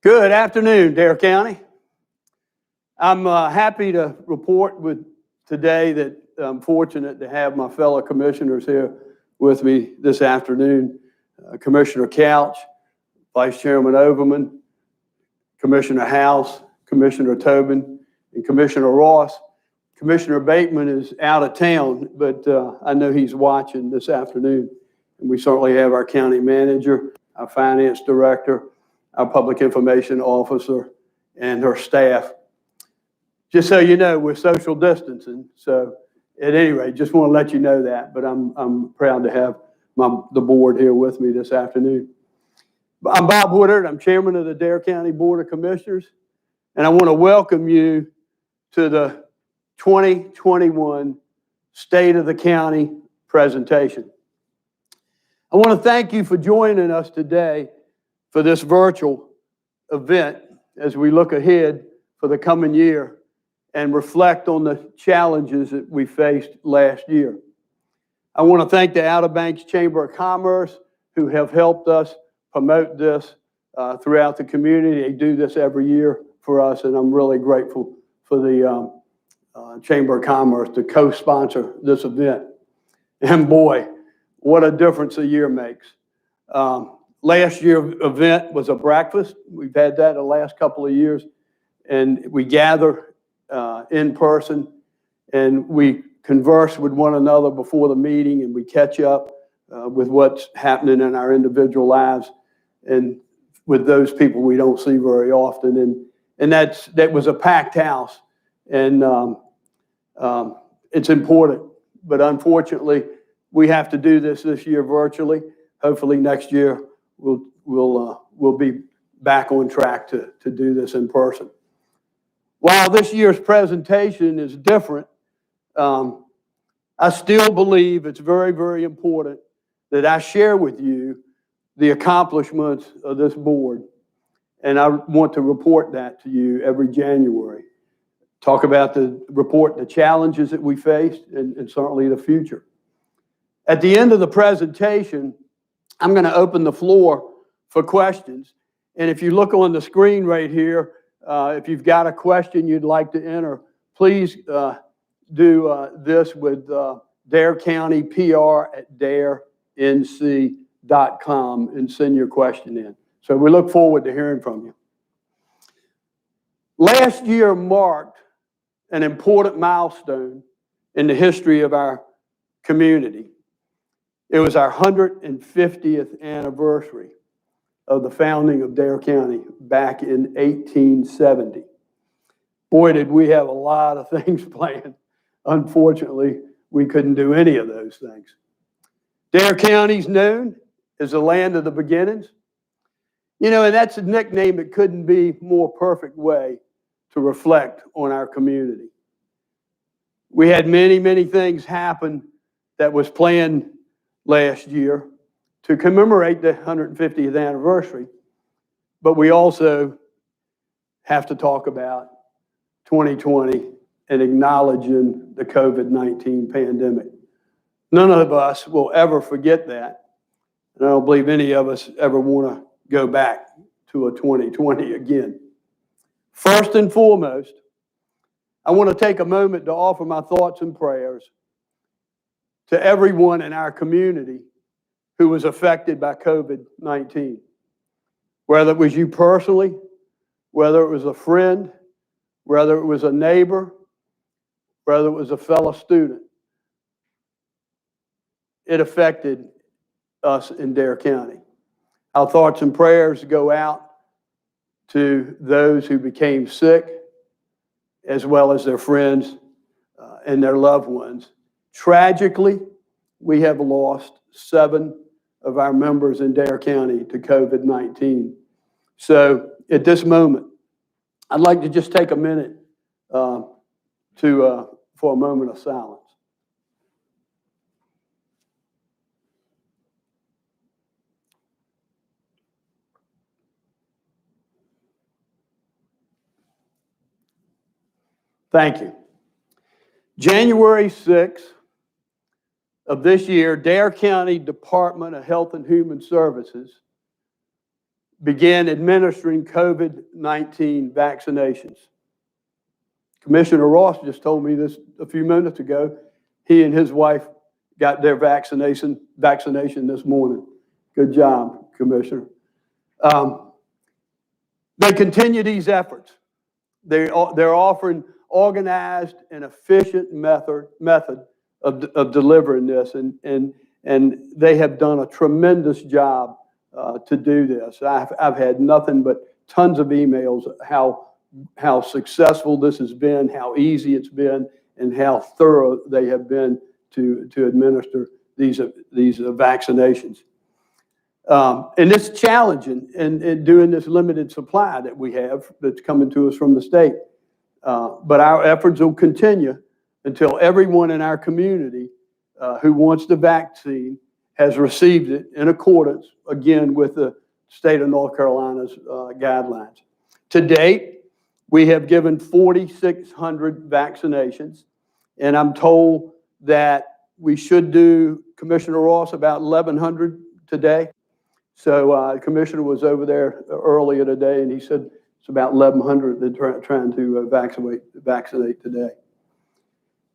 Good afternoon, Dare County. I'm happy to report today that I'm fortunate to have my fellow commissioners here with me this afternoon. Commissioner Couch, Vice Chairman Overman, Commissioner House, Commissioner Tobin, and Commissioner Ross. Commissioner Bateman is out of town, but I know he's watching this afternoon. And we certainly have our county manager, our finance director, our public information officer, and her staff. Just so you know, we're social distancing. So at any rate, just want to let you know that, but I'm proud to have the board here with me this afternoon. I'm Bob Woodard. I'm chairman of the Dare County Board of Commissioners, and I want to welcome you to the 2021 State of the County presentation. I want to thank you for joining us today for this virtual event as we look ahead for the coming year and reflect on the challenges that we faced last year. I want to thank the Outer Banks Chamber of Commerce who have helped us promote this throughout the community. They do this every year for us, and I'm really grateful for the Chamber of Commerce to co-sponsor this event. And boy, what a difference a year makes. Last year's event was a breakfast. We've had that the last couple of years, and we gather in person and we converse with one another before the meeting, and we catch up with what's happening in our individual lives and with those people we don't see very often. And that was a packed house, and it's important, but unfortunately we have to do this year virtually. Hopefully next year we'll be back on track to do this in person. While this year's presentation is different, I still believe it's very, very important that I share with you the accomplishments of this board. And I want to report that to you every January. Talk about report the challenges that we faced and certainly the future. At the end of the presentation, I'm going to open the floor for questions. And if you look on the screen right here, if you've got a question you'd like to enter, please do this with Dare County PR@darenc.com and send your question in. So we look forward to hearing from you. Last year marked an important milestone in the history of our community. It was our 150th anniversary of the founding of Dare County back in 1870. Boy, did we have a lot of things planned. Unfortunately, we couldn't do any of those things. Dare County's known as the land of the beginnings. You know, and that's a nickname that couldn't be more perfect way to reflect on our community. We had many, many things happen that was planned last year to commemorate the 150th anniversary, but we also have to talk about 2020 and acknowledging the COVID-19 pandemic. None of us will ever forget that, and I don't believe any of us ever want to go back to a 2020 again. First and foremost, I want to take a moment to offer my thoughts and prayers to everyone in our community who was affected by COVID-19. Whether it was you personally, whether it was a friend, whether it was a neighbor, whether it was a fellow student, it affected us in Dare County. Our thoughts and prayers go out to those who became sick, as well as their friends and their loved ones. Tragically, we have lost 7 of our members in Dare County to COVID-19. So at this moment, I'd like to just take a minute for a moment of silence. Thank you. January 6th of this year, Dare County Department of Health and Human Services began administering COVID-19 vaccinations. Commissioner Ross just told me this a few minutes ago. He and his wife got their vaccination this morning. Good job, Commissioner. They continue these efforts. They're offering organized and efficient method of delivering this, and they have done a tremendous job to do this. I've had nothing but tons of emails how successful this has been, how easy it's been, and how thorough they have been to administer these vaccinations. And it's challenging in doing this limited supply that we have that's coming to us from the state. But our efforts will continue until everyone in our community who wants the vaccine has received it in accordance, again, with the state of North Carolina's guidelines. To date, we have given 4,600 vaccinations, and I'm told that we should do, Commissioner Ross, about 1,100 today. So the commissioner was over there earlier today, and he said it's about 1,100 that trying to vaccinate today.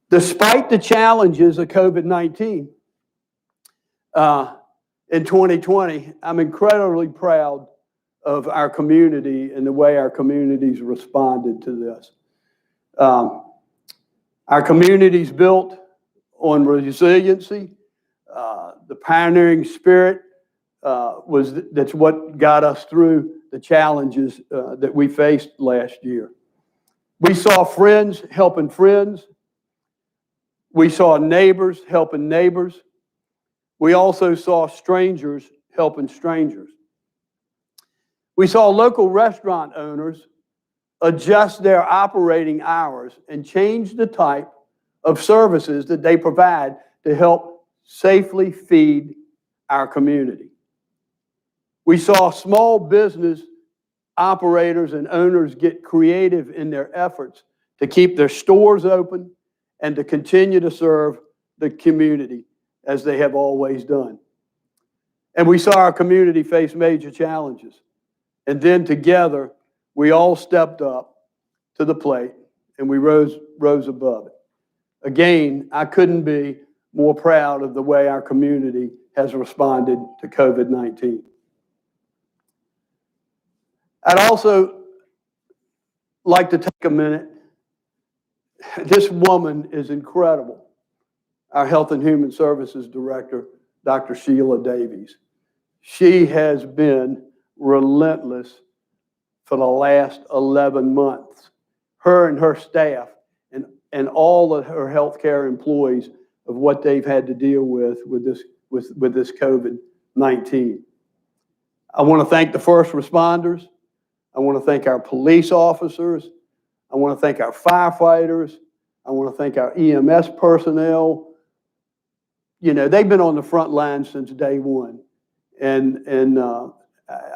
Despite the challenges of COVID-19 in 2020, I'm incredibly proud of our community and the way our communities responded to this. Our community's built on resiliency. The pioneering spirit that's what got us through the challenges that we faced last year. We saw friends helping friends. We saw neighbors helping neighbors. We also saw strangers helping strangers. We saw local restaurant owners adjust their operating hours and change the type of services that they provide to help safely feed our community. We saw small business operators and owners get creative in their efforts to keep their stores open and to continue to serve the community as they have always done. And we saw our community face major challenges. And then together, we all stepped up to the plate and we rose above it. Again, I couldn't be more proud of the way our community has responded to COVID-19. I'd also like to take a minute. This woman is incredible. Our Health and Human Services Director, Dr. Sheila Davies. She has been relentless for the last 11 months. Her and her staff and all of her healthcare employees of what they've had to deal with this COVID-19. I want to thank the first responders. I want to thank our police officers. I want to thank our firefighters. I want to thank our EMS personnel. You know, they've been on the front line since day one. And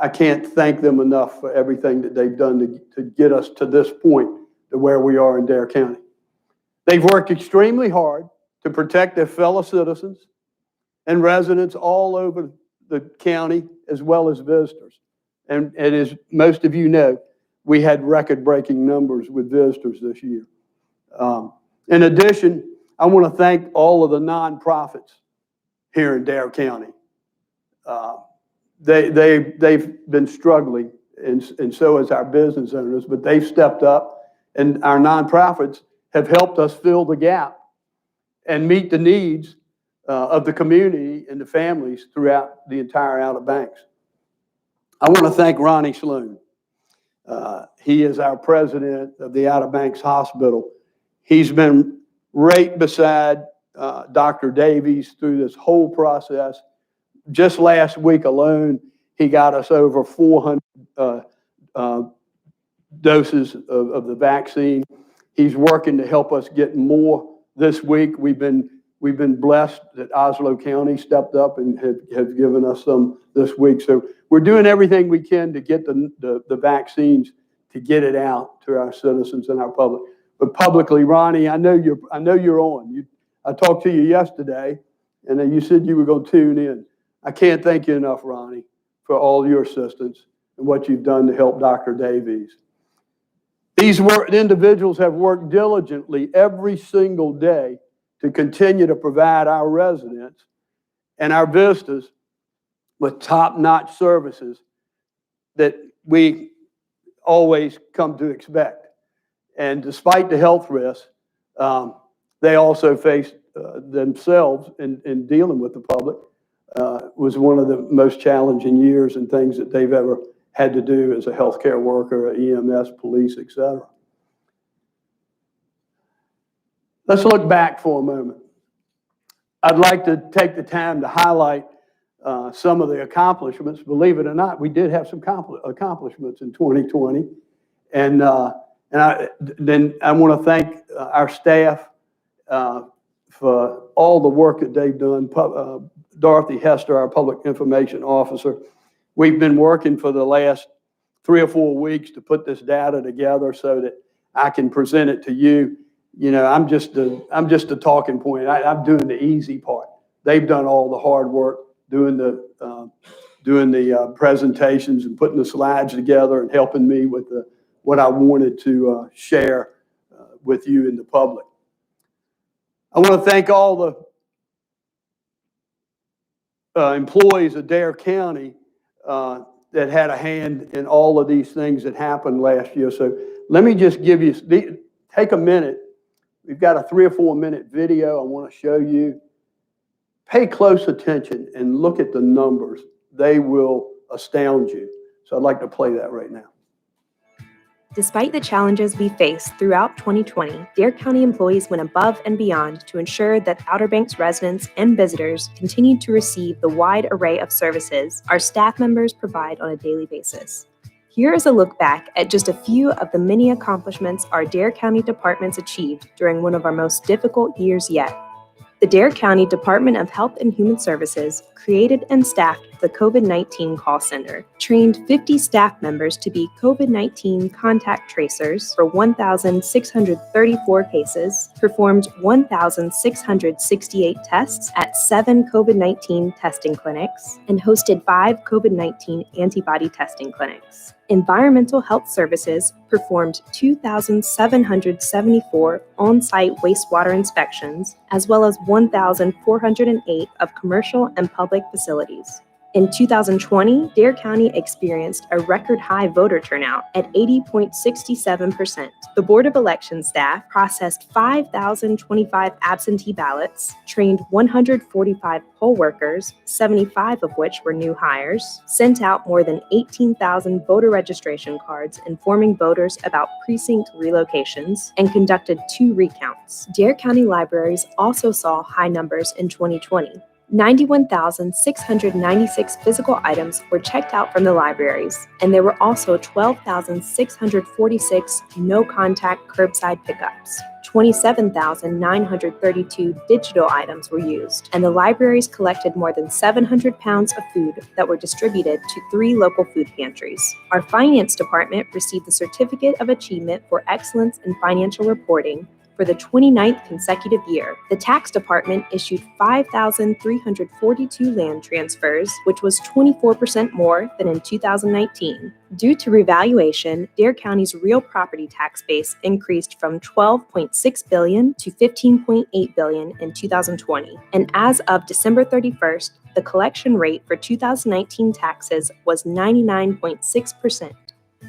I can't thank them enough for everything that they've done to get us to this point, to where we are in Dare County. They've worked extremely hard to protect their fellow citizens and residents all over the county, as well as visitors. And as most of you know, we had record-breaking numbers with visitors this year. In addition, I want to thank all of the nonprofits here in Dare County. They've been struggling, and so has our business owners, but they've stepped up, and our nonprofits have helped us fill the gap and meet the needs of the community and the families throughout the entire Outer Banks. I want to thank Ronnie Sloan. He is our president of the Outer Banks Hospital. He's been right beside Dr. Davies through this whole process. Just last week alone, he got us over 400 doses of the vaccine. He's working to help us get more this week. We've been blessed that Oslo County stepped up and have given us some this week. So we're doing everything we can to get the vaccines, to get it out to our citizens and our public. But publicly, Ronnie, I know you're on. I talked to you yesterday, and then you said you were going to tune in. I can't thank you enough, Ronnie, for all your assistance and what you've done to help Dr. Davies. These individuals have worked diligently every single day to continue to provide our residents and our visitors with top-notch services that we always come to expect. And despite the health risks, they also faced themselves in dealing with the public. Was one of the most challenging years and things that they've ever had to do as a healthcare worker, EMS, police, etc. Let's look back for a moment. I'd like to take the time to highlight some of the accomplishments. Believe it or not, we did have some accomplishments in 2020. And then I want to thank our staff for all the work that they've done. Dorothy Hester, our public information officer. We've been working for the last 3 or 4 weeks to put this data together so that I can present it to you. You know, I'm just a talking point. I'm doing the easy part. They've done all the hard work, doing the presentations and putting the slides together and helping me with what I wanted to share with you in the public. I want to thank all the employees of Dare County that had a hand in all of these things that happened last year. So let me just give you, take a minute. We've got a 3 or 4 minute video I want to show you. Pay close attention and look at the numbers. They will astound you. So I'd like to play that right now. Despite the challenges we faced throughout 2020, Dare County employees went above and beyond to ensure that Outer Banks residents and visitors continued to receive the wide array of services our staff members provide on a daily basis. Here is a look back at just a few of the many accomplishments our Dare County departments achieved during one of our most difficult years yet. The Dare County Department of Health and Human Services created and staffed the COVID-19 call center, trained 50 staff members to be COVID-19 contact tracers for 1,634 cases, performed 1,668 tests at 7 COVID-19 testing clinics, and hosted 5 COVID-19 antibody testing clinics. Environmental Health Services performed 2,774 on-site wastewater inspections, as well as 1,408 of commercial and public facilities. In 2020, Dare County experienced a record high voter turnout at 80.67%. The Board of Election staff processed 5,025 absentee ballots, trained 145 poll workers, 75 of which were new hires, sent out more than 18,000 voter registration cards informing voters about precinct relocations, and conducted 2 recounts. Dare County libraries also saw high numbers in 2020. 91,696 physical items were checked out from the libraries, and there were also 12,646 no-contact curbside pickups. 27,932 digital items were used, and the libraries collected more than 700 pounds of food that were distributed to 3 local food pantries. Our finance department received the Certificate of Achievement for Excellence in Financial Reporting for the 29th consecutive year. The tax department issued 5,342 land transfers, which was 24% more than in 2019. Due to revaluation, Dare County's real property tax base increased from $12.6 billion to $15.8 billion in 2020. And as of December 31st, the collection rate for 2019 taxes was 99.6%.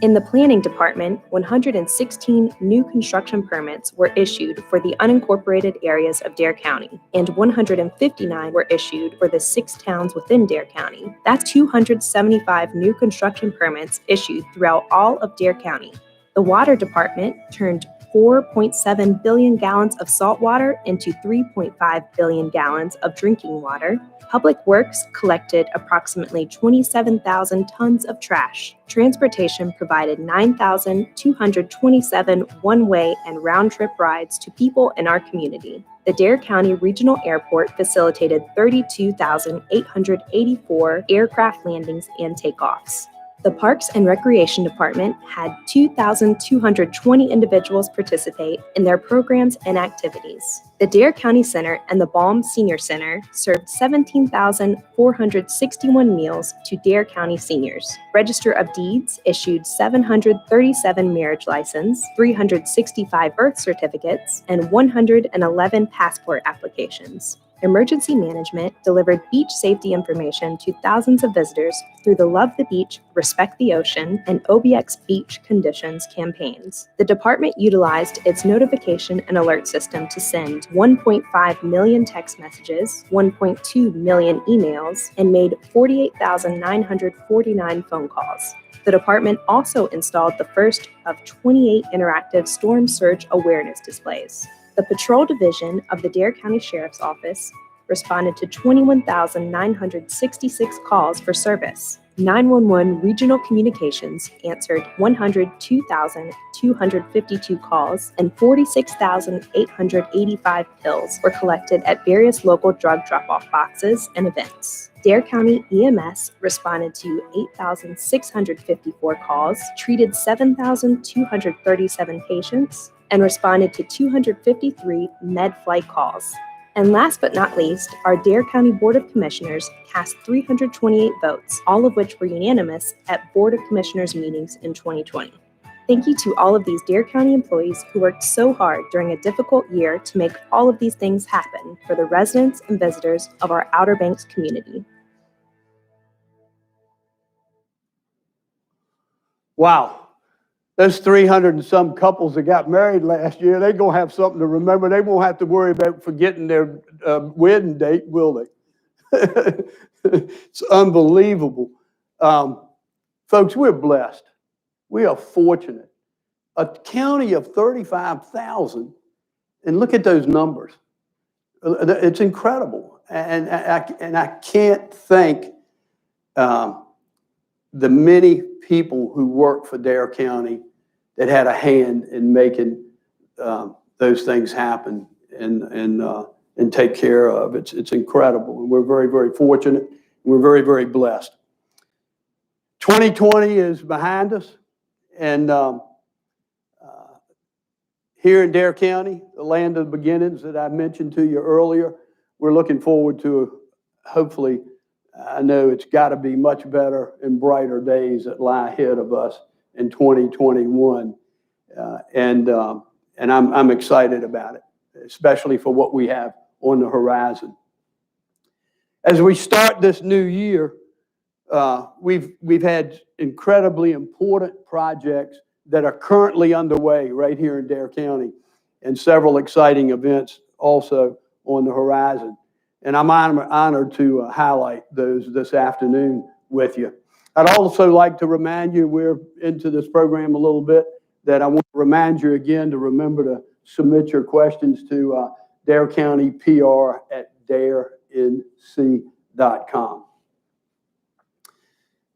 In the planning department, 116 new construction permits were issued for the unincorporated areas of Dare County, and 159 were issued for the 6 towns within Dare County. That's 275 new construction permits issued throughout all of Dare County. The water department turned 4.7 billion gallons of salt water into 3.5 billion gallons of drinking water. Public Works collected approximately 27,000 tons of trash. Transportation provided 9,227 one-way and round-trip rides to people in our community. The Dare County Regional Airport facilitated 32,884 aircraft landings and takeoffs. The Parks and Recreation Department had 2,220 individuals participate in their programs and activities. The Dare County Center and the Baum Senior Center served 17,461 meals to Dare County seniors. Register of Deeds issued 737 marriage licenses, 365 birth certificates, and 111 passport applications. Emergency Management delivered beach safety information to thousands of visitors through the Love the Beach, Respect the Ocean, and OBX Beach Conditions campaigns. The department utilized its notification and alert system to send 1.5 million text messages, 1.2 million emails, and made 48,949 phone calls. The department also installed the first of 28 interactive storm surge awareness displays. The Patrol Division of the Dare County Sheriff's Office responded to 21,966 calls for service. 911 Regional Communications answered 102,252 calls, and 46,885 pills were collected at various local drug drop-off boxes and events. Dare County EMS responded to 8,654 calls, treated 7,237 patients, and responded to 253 med flight calls. And last but not least, our Dare County Board of Commissioners cast 328 votes, all of which were unanimous at Board of Commissioners meetings in 2020. Thank you to all of these Dare County employees who worked so hard during a difficult year to make all of these things happen for the residents and visitors of our Outer Banks community. Wow. Those 300 and some couples that got married last year, they're going to have something to remember. They won't have to worry about forgetting their wedding date, will they? It's unbelievable. Folks, we're blessed. We are fortunate. A county of 35,000, and look at those numbers. It's incredible. And I can't thank the many people who work for Dare County that had a hand in making those things happen and take care of. It's incredible. And we're very, very fortunate. We're very, very blessed. 2020 is behind us. And here in Dare County, the land of the beginnings that I mentioned to you earlier, we're looking forward to, hopefully, I know it's got to be much better and brighter days that lie ahead of us in 2021. And I'm excited about it, especially for what we have on the horizon. As we start this new year, we've had incredibly important projects that are currently underway right here in Dare County, and several exciting events also on the horizon. And I'm honored to highlight those this afternoon with you. I'd also like to remind you, we're into this program a little bit, that I want to remind you again to remember to submit your questions to Dare County PR at darenc.com.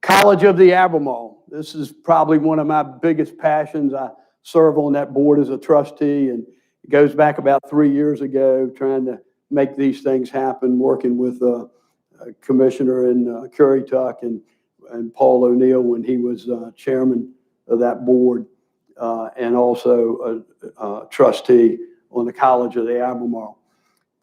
College of the Albemarle. This is probably one of my biggest passions. I serve on that board as a trustee, and it goes back about 3 years ago, trying to make these things happen, working with a commissioner in Currituck and Paul O'Neill when he was chairman of that board, and also a trustee on the College of the Albemarle.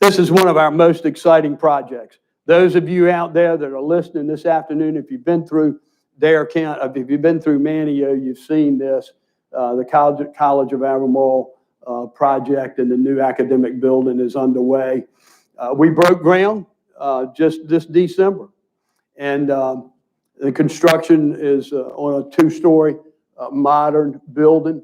This is one of our most exciting projects. Those of you out there that are listening this afternoon, if you've been through Dare County, if you've been through Manteo, you've seen this, the College of Albemarle project, and the new academic building is underway. We broke ground just this December, and the construction is on a 2-story modern building.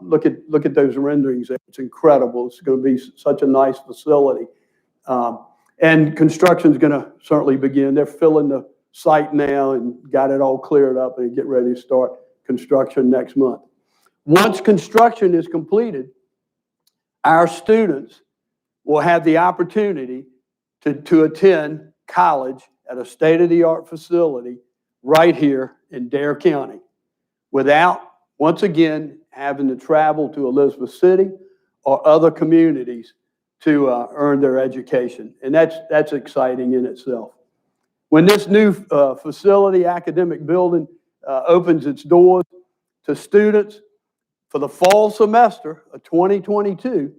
Look at those renderings. It's incredible. It's going to be such a nice facility. And construction is going to certainly begin. They're filling the site now and got it all cleared up and get ready to start construction next month. Once construction is completed, our students will have the opportunity to attend college at a state-of-the-art facility right here in Dare County without, once again, having to travel to Elizabeth City or other communities to earn their education. And that's exciting in itself. When this new facility, academic building, opens its doors to students for the fall semester of 2022,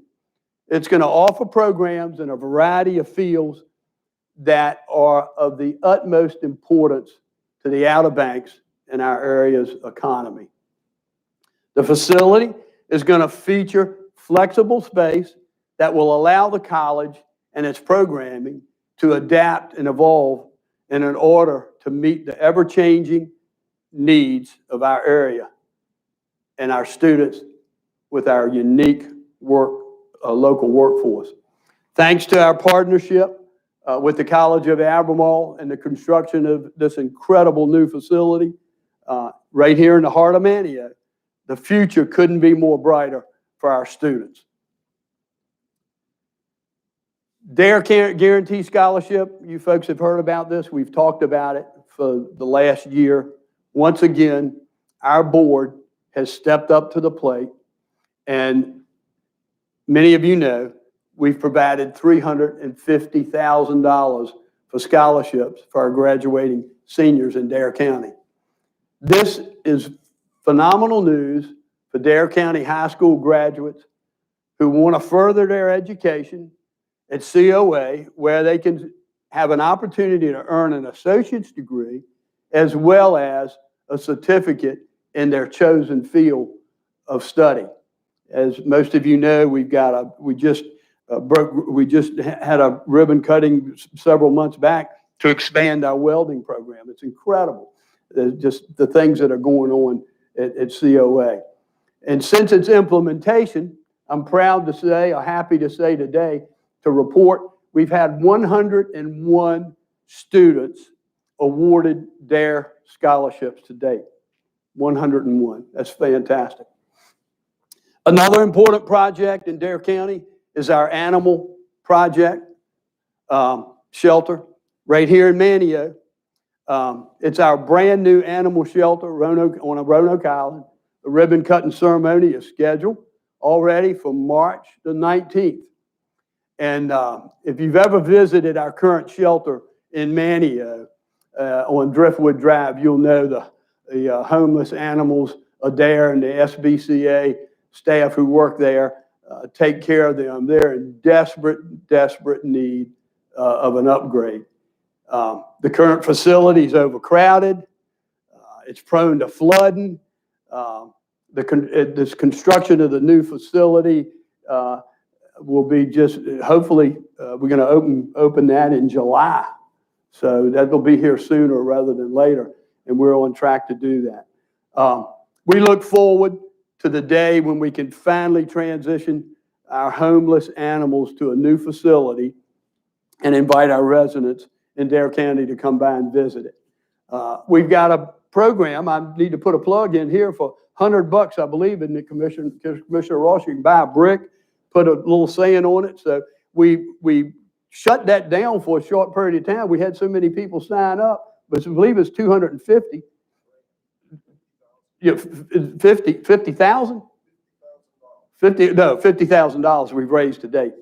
it's going to offer programs in a variety of fields that are of the utmost importance to the Outer Banks and our area's economy. The facility is going to feature flexible space that will allow the college and its programming to adapt and evolve in order to meet the ever-changing needs of our area and our students with our unique local workforce. Thanks to our partnership with the College of Albemarle and the construction of this incredible new facility right here in the heart of Manteo, the future couldn't be more brighter for our students. Dare Guarantee Scholarship, you folks have heard about this. We've talked about it for the last year. Once again, our board has stepped up to the plate, and many of you know we've provided $350,000 for scholarships for our graduating seniors in Dare County. This is phenomenal news for Dare County high school graduates who want to further their education at COA, where they can have an opportunity to earn an associate's degree as well as a certificate in their chosen field of study. As most of you know, we just had a ribbon cutting several months back to expand our welding program. It's incredible, just the things that are going on at COA. And since its implementation, I'm proud to say, or happy to say today, to report, we've had 101 students awarded Dare scholarships to date. 101. That's fantastic. Another important project in Dare County is our animal project shelter right here in Manteo. It's our brand new animal shelter on Roanoke Island. The ribbon cutting ceremony is scheduled already for March the 19th. And if you've ever visited our current shelter in Manteo on Driftwood Drive, you'll know the homeless animals are there, and the SBCA staff who work there take care of them. They're in desperate need of an upgrade. The current facility is overcrowded. It's prone to flooding. This construction of the new facility will be just, hopefully, we're going to open that in July So that'll be here sooner rather than later, and we're on track to do that. We look forward to the day when we can finally transition our homeless animals to a new facility and invite our residents in Dare County to come by and visit it. We've got a program. I need to put a plug in here for $100, I believe, in the Commissioner Ross. You can buy a brick, put a little saying on it. So we shut that down for a short period of time. We had so many people sign up, but I believe it's 250. Yeah, 50,000? $50,000 we've raised to date,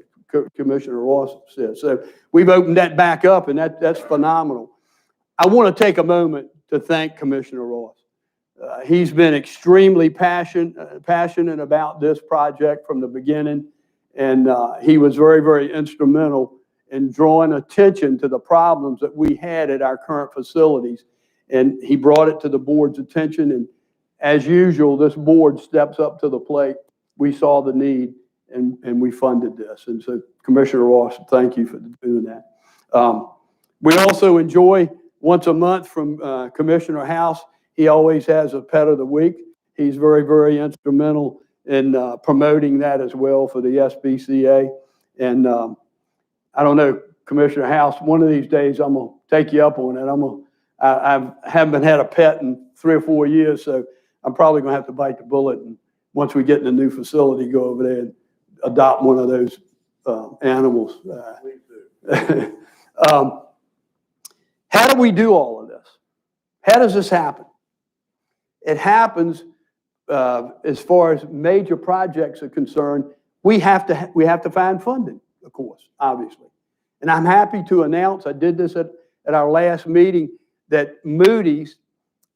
Commissioner Ross said. So we've opened that back up, and that's phenomenal. I want to take a moment to thank Commissioner Ross. He's been extremely passionate about this project from the beginning, and he was very, very instrumental in drawing attention to the problems that we had at our current facilities. And he brought it to the board's attention, and as usual, this board steps up to the plate. We saw the need, and we funded this. And so, Commissioner Ross, thank you for doing that. We also enjoy once a month from Commissioner House. He always has a pet of the week. He's very, very instrumental in promoting that as well for the SBCA. And I don't know, Commissioner House, one of these days I'm going to take you up on it. I haven't had a pet in 3 or 4 years, so I'm probably going to have to bite the bullet, and once we get in the new facility, go over there and adopt one of those animals. How do we do all of this? How does this happen? It happens as far as major projects are concerned. We have to find funding, of course, obviously. And I'm happy to announce, I did this at our last meeting, that Moody's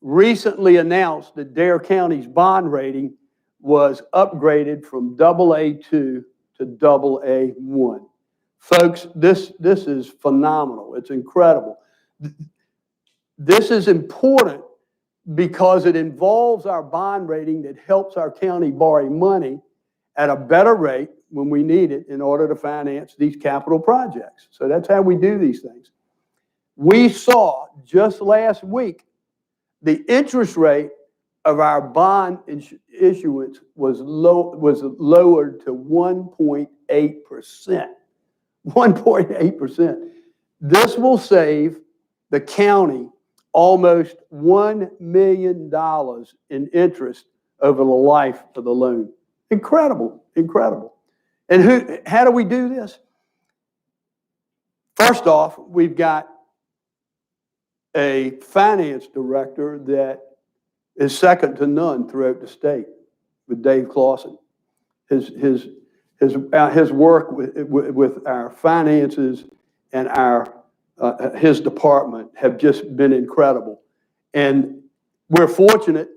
recently announced that Dare County's bond rating was upgraded from AA2 to AA1. Folks, this is phenomenal. It's incredible. This is important because it involves our bond rating that helps our county borrow money at a better rate when we need it in order to finance these capital projects. So that's how we do these things. We saw just last week the interest rate of our bond issuance was lowered to 1.8%. 1.8%. This will save the county almost $1 million in interest over the life of the loan. Incredible, incredible. And how do we do this? First off, we've got a finance director that is second to none throughout the state, with Dave Clausen. His work with our finances and his department have just been incredible. And we're fortunate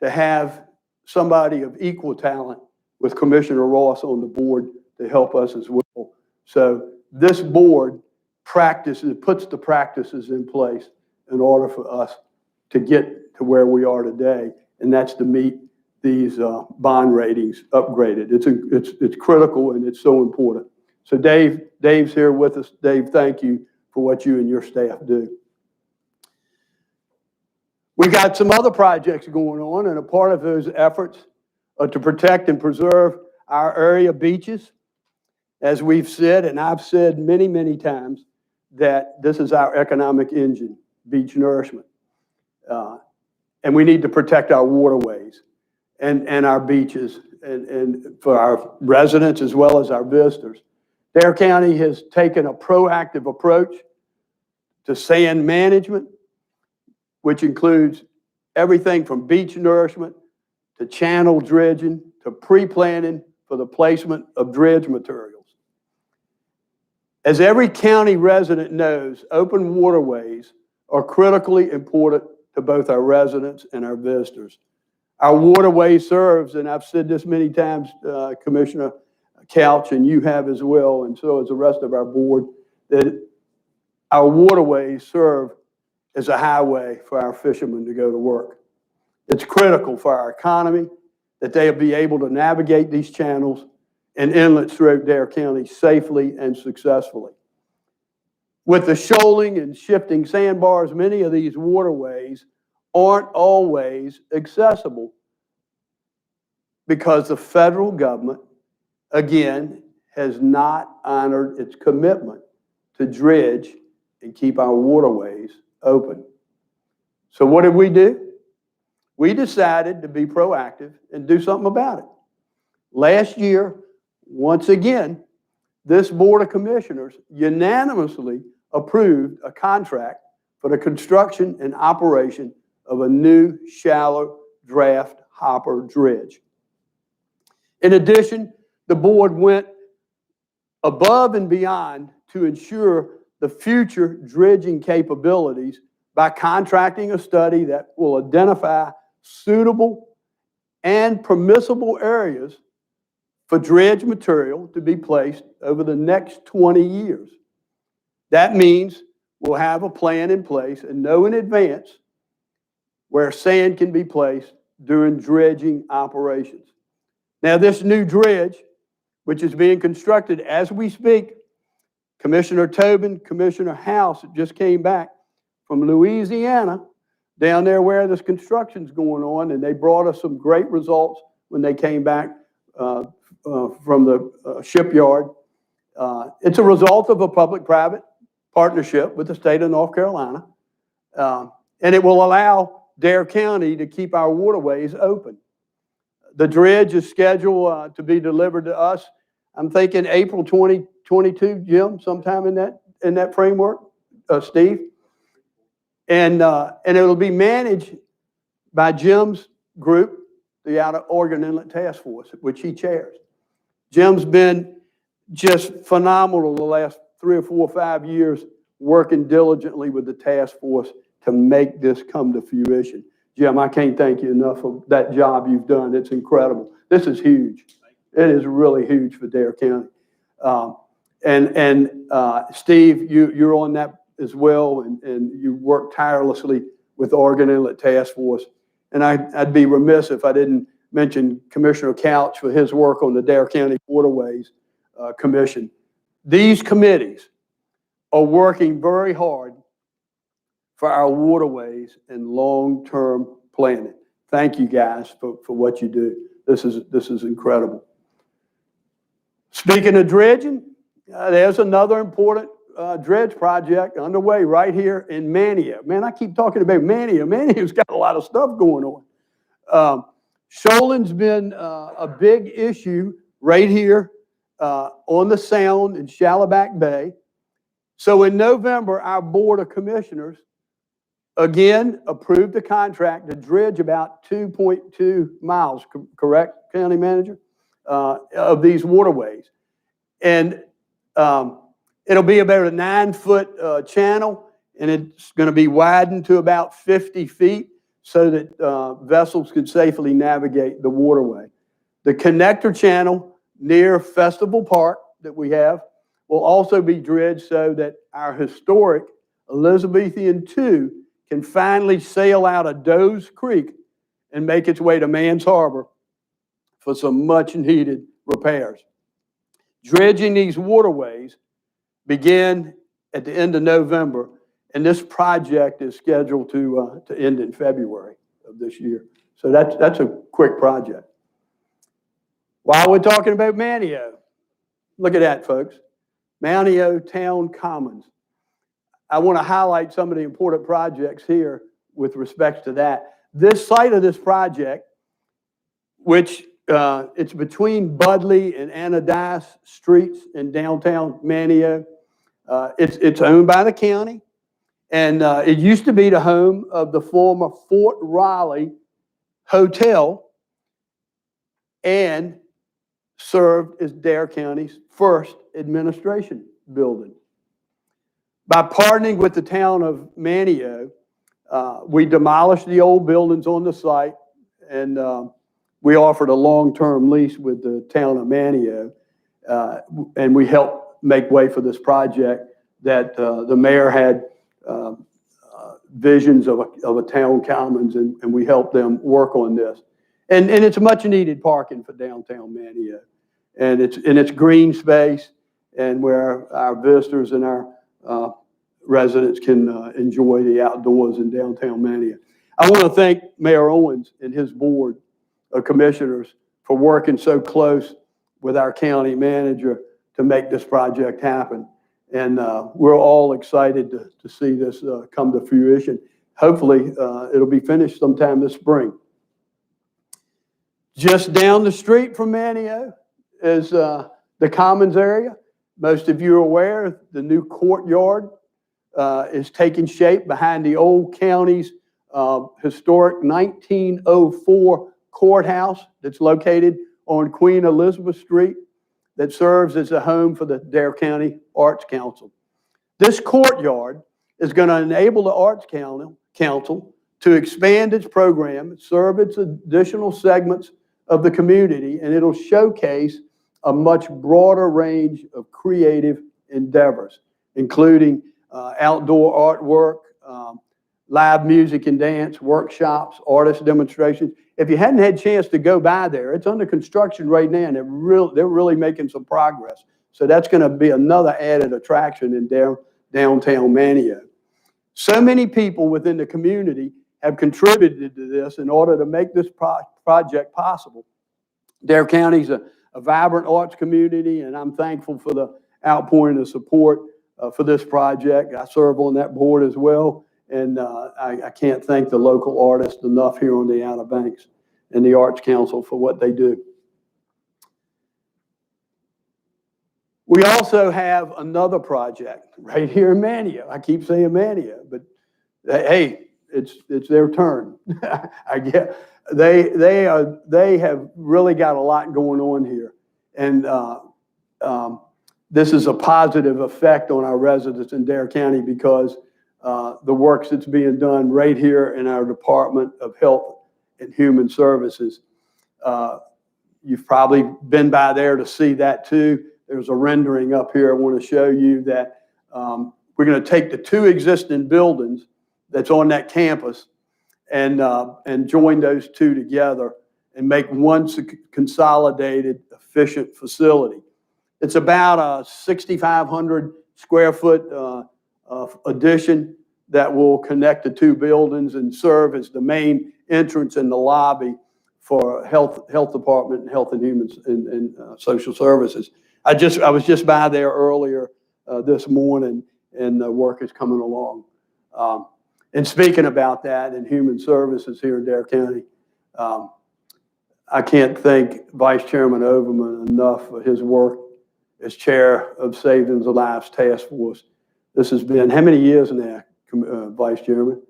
to have somebody of equal talent with Commissioner Ross on the board to help us as well. So this board puts the practices in place in order for us to get to where we are today, and that's to meet these bond ratings upgraded. It's critical, and it's so important. So Dave's here with us. Dave, thank you for what you and your staff do. We got some other projects going on, and a part of those efforts are to protect and preserve our area beaches. As we've said, and I've said many, many times, that this is our economic engine, beach nourishment. And we need to protect our waterways and our beaches and for our residents as well as our visitors. Dare County has taken a proactive approach to sand management, which includes everything from beach nourishment to channel dredging to pre-planning for the placement of dredge materials. As every county resident knows, open waterways are critically important to both our residents and our visitors. Our waterway serves, and I've said this many times, Commissioner Couch, and you have as well, and so has the rest of our board, that our waterways serve as a highway for our fishermen to go to work. It's critical for our economy that they'll be able to navigate these channels and inlets throughout Dare County safely and successfully. With the shoaling and shifting sandbars, many of these waterways aren't always accessible because the federal government, again, has not honored its commitment to dredge and keep our waterways open. So what did we do? We decided to be proactive and do something about it. Last year, once again, this Board of Commissioners unanimously approved a contract for the construction and operation of a new shallow draft hopper dredge. In addition, the board went above and beyond to ensure the future dredging capabilities by contracting a study that will identify suitable and permissible areas for dredge material to be placed over the next 20 years. That means we'll have a plan in place and know in advance where sand can be placed during dredging operations. Now, this new dredge, which is being constructed as we speak, Commissioner Tobin, Commissioner House just came back from Louisiana, down there where this construction's going on, and they brought us some great results when they came back from the shipyard. It's a result of a public-private partnership with the state of North Carolina, and it will allow Dare County to keep our waterways open. The dredge is scheduled to be delivered to us, I'm thinking April 2022, Jim, sometime in that framework, Steve. And it'll be managed by Jim's group, the Outer Oregon Inlet Task Force, which he chairs. Jim's been just phenomenal the last 3 or 4 or 5 years, working diligently with the task force to make this come to fruition. Jim, I can't thank you enough for that job you've done. It's incredible. This is huge. It is really huge for Dare County. Steve, you're on that as well, and you work tirelessly with the Oregon Inlet Task Force. And I'd be remiss if I didn't mention Commissioner Couch for his work on the Dare County Waterways Commission. These committees are working very hard for our waterways and long-term planning. Thank you guys for what you do. This is incredible. Speaking of dredging, there's another important dredge project underway right here in MANTEO. Man, I keep talking about MANTEO. MANTEO's got a lot of stuff going on. Shoaling's been a big issue right here on the Sound in Shallaback Bay. So in November, our Board of Commissioners again approved a contract to dredge about 2.2 miles, correct, County Manager, of these waterways. And it'll be about a 9-foot channel, and it's going to be widened to about 50 feet so that vessels can safely navigate the waterway. The connector channel near Festival Park that we have will also be dredged so that our historic Elizabethan II can finally sail out of Doe's Creek and make its way to Mans Harbor for some much-needed repairs. Dredging these waterways began at the end of November, and this project is scheduled to end in February of this year. So that's a quick project. While we're talking about MANTEO, look at that, folks. MANTEO Town Commons. I want to highlight some of the important projects here with respect to that. This site of this project, which it's between Budley and Anadice Streets in downtown MANTEO. It's owned by the county, and it used to be the home of the former Fort Riley Hotel and served as Dare County's first administration building. By partnering with the town of MANTEO, we demolished the old buildings on the site, and we offered a long-term lease with the town of MANTEO, and we helped make way for this project that the mayor had visions of a town commons, and we helped them work on this. And it's much needed parking for downtown MANTEO, and it's green space, and where our visitors and our residents can enjoy the outdoors in downtown Manteo. I want to thank Mayor Owens and his board of commissioners for working so close with our county manager to make this project happen. And we're all excited to see this come to fruition. Hopefully, it'll be finished sometime this spring. Just down the street from Manteo is the Commons area. Most of you are aware the new courtyard is taking shape behind the old county's historic 1904 courthouse that's located on Queen Elizabeth Street that serves as a home for the Dare County Arts Council. This courtyard is going to enable the Arts Council to expand its program, serve its additional segments of the community, and it'll showcase a much broader range of creative endeavors, including outdoor artwork, live music and dance, workshops, artist demonstrations. If you hadn't had a chance to go by there, it's under construction right now, and they're really making some progress. So that's going to be another added attraction in downtown Manteo. So many people within the community have contributed to this in order to make this project possible. Dare County's a vibrant arts community, and I'm thankful for the outpouring of support for this project. I serve on that board as well, and I can't thank the local artists enough here on the Outer Banks and the Arts Council for what they do. We also have another project right here in Manteo. I keep saying Manteo, but hey, it's their turn. I get they have really got a lot going on here, and this is a positive effect on our residents in Dare County because the work that's being done right here in our Department of Health and Human Services. You've probably been by there to see that too. There's a rendering up here. I want to show you that we're going to take the two existing buildings that's on that campus and join those two together and make one consolidated, efficient facility. It's about a 6,500 square foot addition that will connect the two buildings and serve as the main entrance in the lobby for health department and health and human and social services. I was just by there earlier this morning, and the work is coming along. And speaking about that in human services here in Dare County, I can't thank Vice Chairman Overman enough for his work as chair of Saving Lives Task Force. This has been how many years now, Vice Chairman?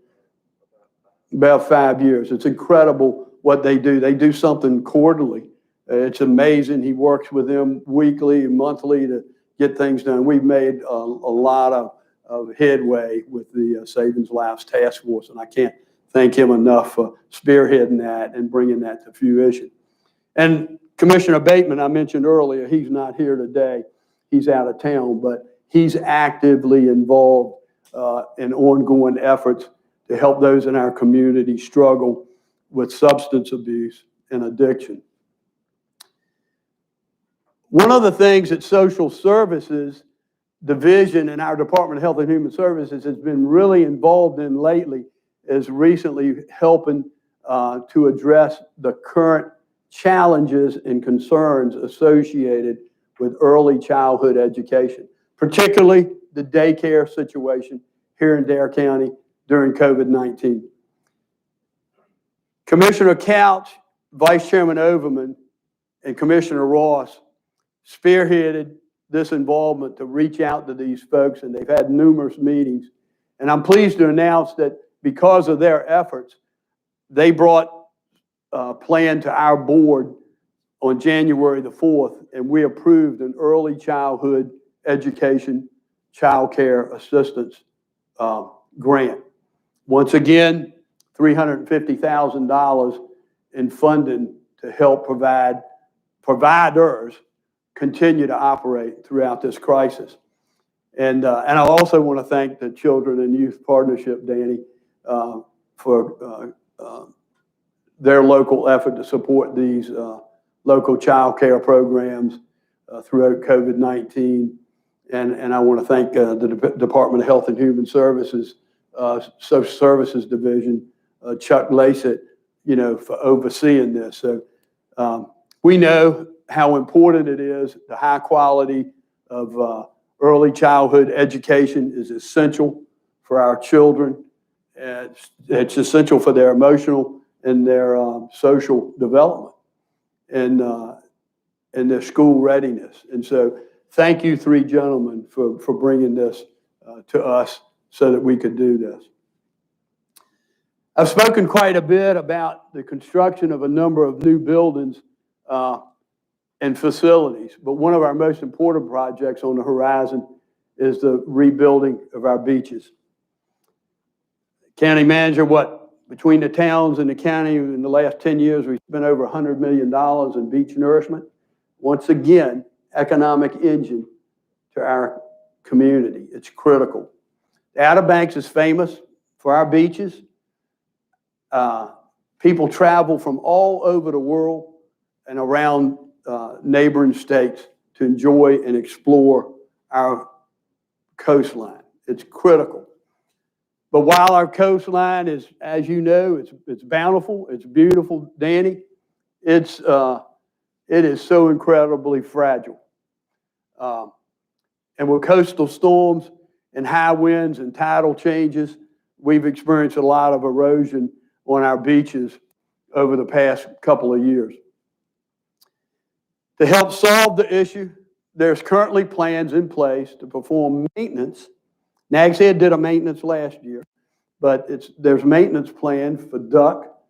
About 5 years. It's incredible what they do. They do something quarterly. It's amazing. He works with them weekly and monthly to get things done. We've made a lot of headway with the Saving Lives Task Force, and I can't thank him enough for spearheading that and bringing that to fruition. And Commissioner Bateman, I mentioned earlier, he's not here today. He's out of town, but he's actively involved in ongoing efforts to help those in our community struggle with substance abuse and addiction. One of the things that Social Services Division in our Department of Health and Human Services has been really involved in lately is recently helping to address the current challenges and concerns associated with early childhood education, particularly the daycare situation here in Dare County during COVID-19. Commissioner Couch, Vice Chairman Overman, and Commissioner Ross spearheaded this involvement to reach out to these folks, and they've had numerous meetings. And I'm pleased to announce that because of their efforts, they brought a plan to our board on January the 4th, and we approved an early childhood education child care assistance grant. Once again, $350,000 in funding to help providers continue to operate throughout this crisis. And I also want to thank the Children and Youth Partnership, Danny, for their local effort to support these local child care programs throughout COVID-19. And I want to thank the Department of Health and Human Services, Social Services Division, Chuck Lacett, for overseeing this. So we know how important it is. The high quality of early childhood education is essential for our children. It's essential for their emotional and their social development and their school readiness. And so thank you, three gentlemen, for bringing this to us so that we could do this. I've spoken quite a bit about the construction of a number of new buildings and facilities, but one of our most important projects on the horizon is the rebuilding of our beaches. County manager, between the towns and the county in the last 10 years, we've spent over $100 million in beach nourishment. Once again, economic engine to our community. It's critical. The Outer Banks is famous for our beaches. People travel from all over the world and around neighboring states to enjoy and explore our coastline. It's critical. But while our coastline is, as you know, it's bountiful, it's beautiful, Danny, it is so incredibly fragile. And with coastal storms and high winds and tidal changes, we've experienced a lot of erosion on our beaches over the past couple of years. To help solve the issue, there's currently plans in place to perform maintenance. Nags Head did a maintenance last year, but there's maintenance planned for Duck,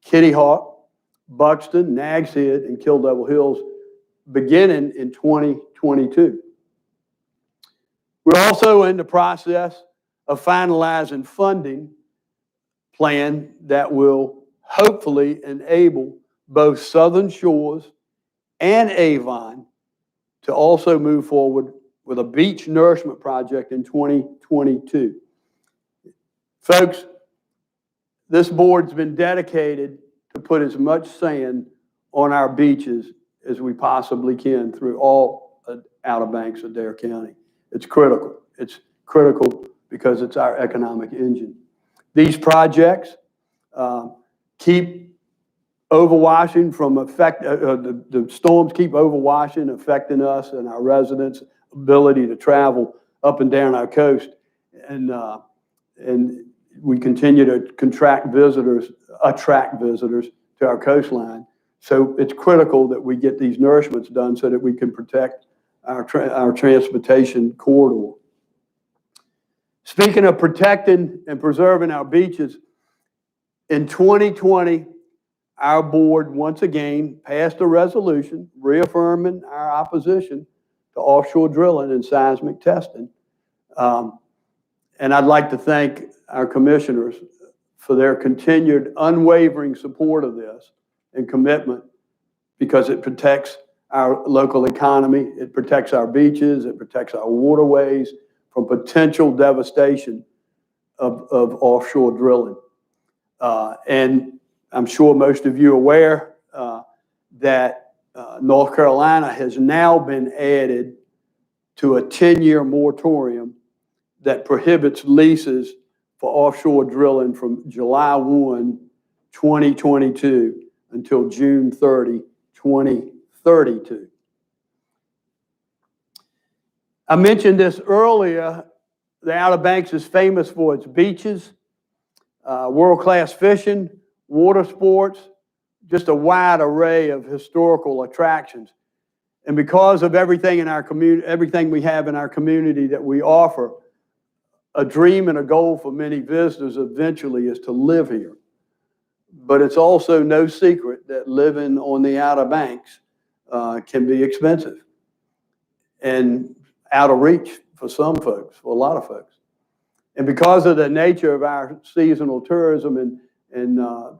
Kitty Hawk, Buxton, Nags Head, and Kill Devil Hills beginning in 2022. We're also in the process of finalizing funding plan that will hopefully enable both Southern Shores and Avon to also move forward with a beach nourishment project in 2022. Folks, this board's been dedicated to put as much sand on our beaches as we possibly can through all Outer Banks of Dare County. It's critical. It's critical because it's our economic engine. These projects keep overwashing from the storms keep overwashing, affecting us and our residents' ability to travel up and down our coast. And we continue to attract visitors to our coastline. So it's critical that we get these nourishments done so that we can protect our transportation corridor. Speaking of protecting and preserving our beaches, in 2020, our board once again passed a resolution reaffirming our opposition to offshore drilling and seismic testing. And I'd like to thank our commissioners for their continued unwavering support of this and commitment, because it protects our local economy, it protects our beaches, it protects our waterways from potential devastation of offshore drilling. And I'm sure most of you are aware that North Carolina has now been added to a 10-year moratorium that prohibits leases for offshore drilling from July 1, 2022 until June 30, 2032. I mentioned this earlier. The Outer Banks is famous for its beaches, world-class fishing, water sports, just a wide array of historical attractions. And because of everything in our community, everything we have in our community that we offer, a dream and a goal for many visitors eventually is to live here. But it's also no secret that living on the Outer Banks can be expensive and out of reach for some folks, for a lot of folks. And because of the nature of our seasonal tourism and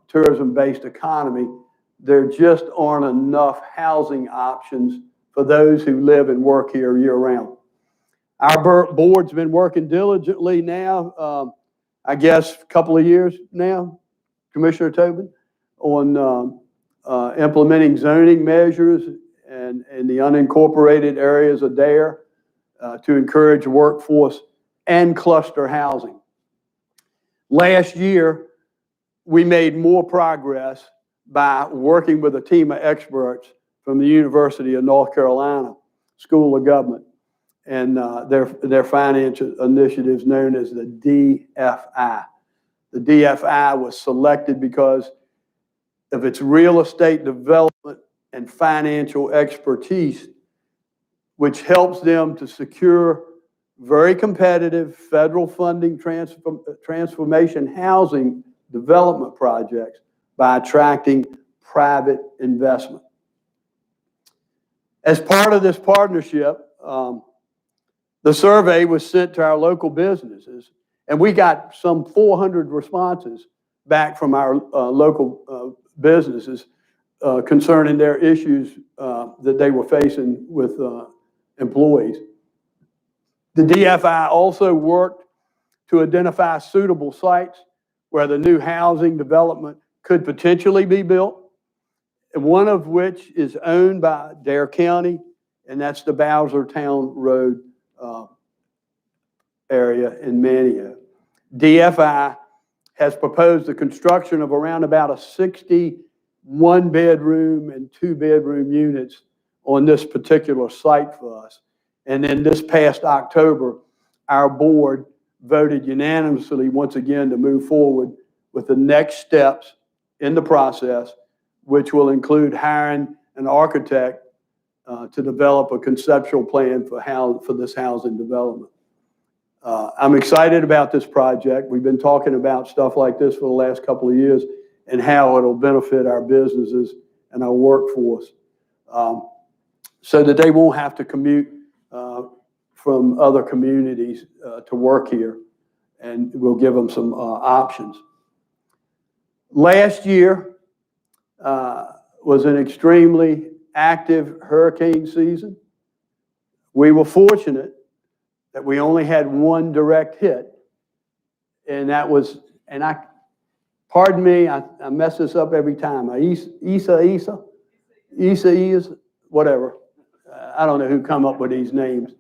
tourism-based economy, there just aren't enough housing options for those who live and work here year-round. Our board's been working diligently now, I guess a couple of years now, Commissioner Tobin, on implementing zoning measures and the unincorporated areas of Dare to encourage workforce and cluster housing. Last year, we made more progress by working with a team of experts from the University of North Carolina School of Government and their financial initiatives known as the DFI. The DFI was selected because of its real estate development and financial expertise, which helps them to secure very competitive federal funding transformation housing development projects by attracting private investment. As part of this partnership, the survey was sent to our local businesses, and we got some 400 responses back from our local businesses concerning their issues that they were facing with employees. The DFI also worked to identify suitable sites where the new housing development could potentially be built, and one of which is owned by Dare County, and that's the Bowsertown Road area in MANTEO. DFI has proposed the construction of around about a 61 bedroom and 2 bedroom units on this particular site for us. And then this past October, our board voted unanimously once again to move forward with the next steps in the process, which will include hiring an architect to develop a conceptual plan for this housing development. I'm excited about this project. We've been talking about stuff like this for the last couple of years and how it'll benefit our businesses and our workforce so that they won't have to commute from other communities to work here, and we'll give them some options. Last year was an extremely active hurricane season. We were fortunate that we only had one direct hit, and that was, pardon me, I mess this up every time. Isa, whatever. I don't know who come up with these names,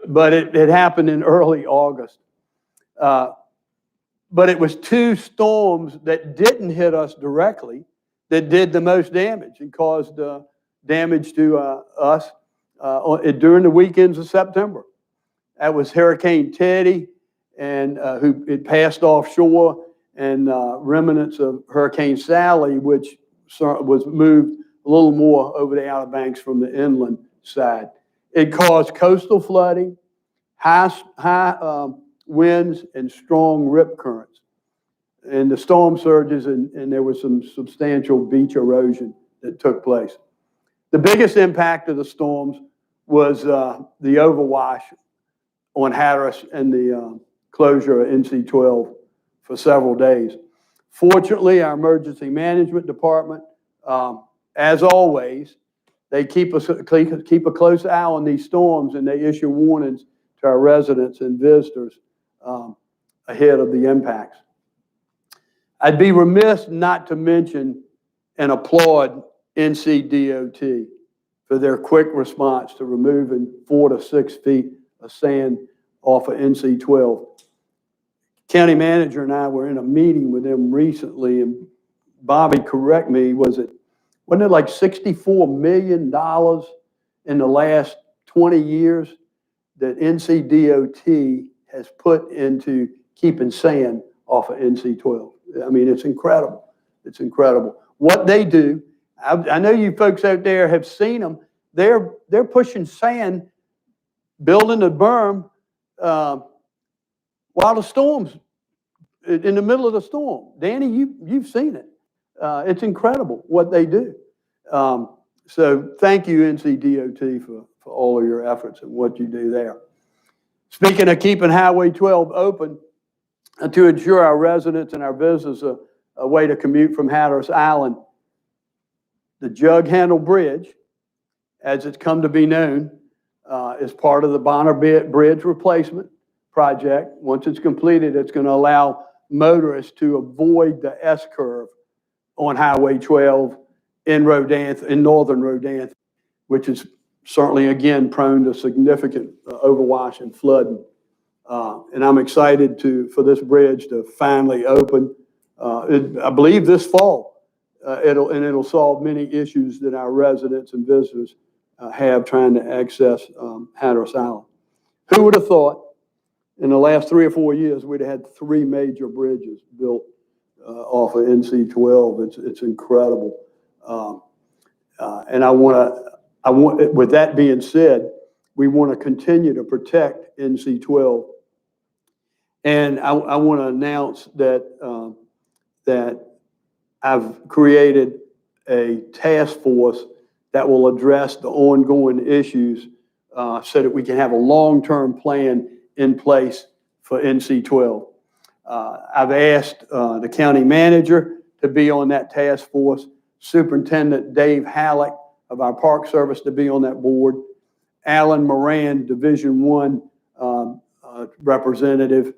but it happened in early August. But it was two storms that didn't hit us directly that did the most damage and caused damage to us during the weekends of September. That was Hurricane Teddy, and it passed offshore, and remnants of Hurricane Sally, which was moved a little more over the Outer Banks from the inland side. It caused coastal flooding, high winds, and strong rip currents. And the storm surges, and there was some substantial beach erosion that took place. The biggest impact of the storms was the overwash on Hatteras and the closure of NC-12 for several days. Fortunately, our emergency management department, as always, they keep a close eye on these storms, and they issue warnings to our residents and visitors ahead of the impacts. I'd be remiss not to mention and applaud NCDOT for their quick response to removing 4 to 6 feet of sand off of NC-12. County manager and I were in a meeting with them recently, and Bobby, correct me, wasn't it like $64 million in the last 20 years that NCDOT has put into keeping sand off of NC-12? I mean, it's incredible. It's incredible. What they do, I know you folks out there have seen them. They're pushing sand, building a berm while the storm's in the middle of the storm. Danny, you've seen it. It's incredible what they do. So thank you, NCDOT, for all of your efforts and what you do there. Speaking of keeping Highway 12 open, to ensure our residents and our business a way to commute from Hatteras Island, the Jug Handle Bridge, as it's come to be known, is part of the Bonner Bridge replacement project. Once it's completed, it's going to allow motorists to avoid the S-curve on Highway 12 in northern Rodanthe, which is certainly, again, prone to significant overwash and flooding. And I'm excited for this bridge to finally open. I believe this fall, it'll solve many issues that our residents and visitors have trying to access Hatteras Island. Who would have thought in the last 3 or 4 years we'd have had 3 major bridges built off of NC-12? It's incredible. And with that being said, we want to continue to protect NC-12. And I want to announce that I've created a task force that will address the ongoing issues so that we can have a long-term plan in place for NC-12. I've asked the county manager to be on that task force, Superintendent Dave Halleck of our Park Service to be on that board, Alan Moran, Division I representative,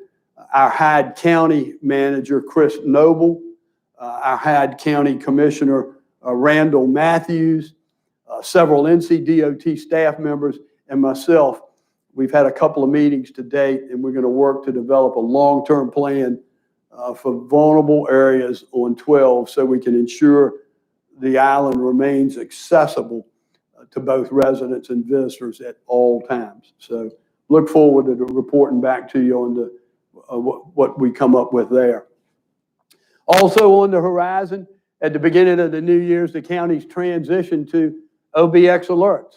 our Hyde County manager, Chris Noble, our Hyde County Commissioner, Randall Matthews, several NCDOT staff members, and myself. We've had a couple of meetings to date, and we're going to work to develop a long-term plan for vulnerable areas on 12 so we can ensure the island remains accessible to both residents and visitors at all times. So look forward to reporting back to you on what we come up with there. Also on the horizon, at the beginning of the new year, the county's transition to OBX alerts.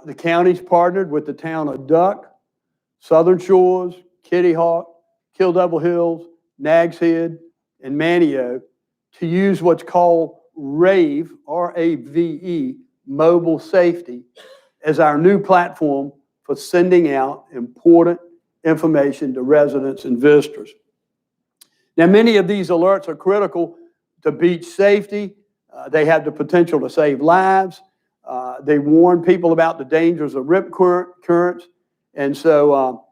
The county's partnered with the town of Duck, Southern Shores, Kitty Hawk, Kill Devil Hills, Nags Head, and Manteo to use what's called RAVE, R-A-V-E, Mobile Safety, as our new platform for sending out important information to residents and visitors. Now, many of these alerts are critical to beach safety. They have the potential to save lives. They warn people about the dangers of rip currents. And so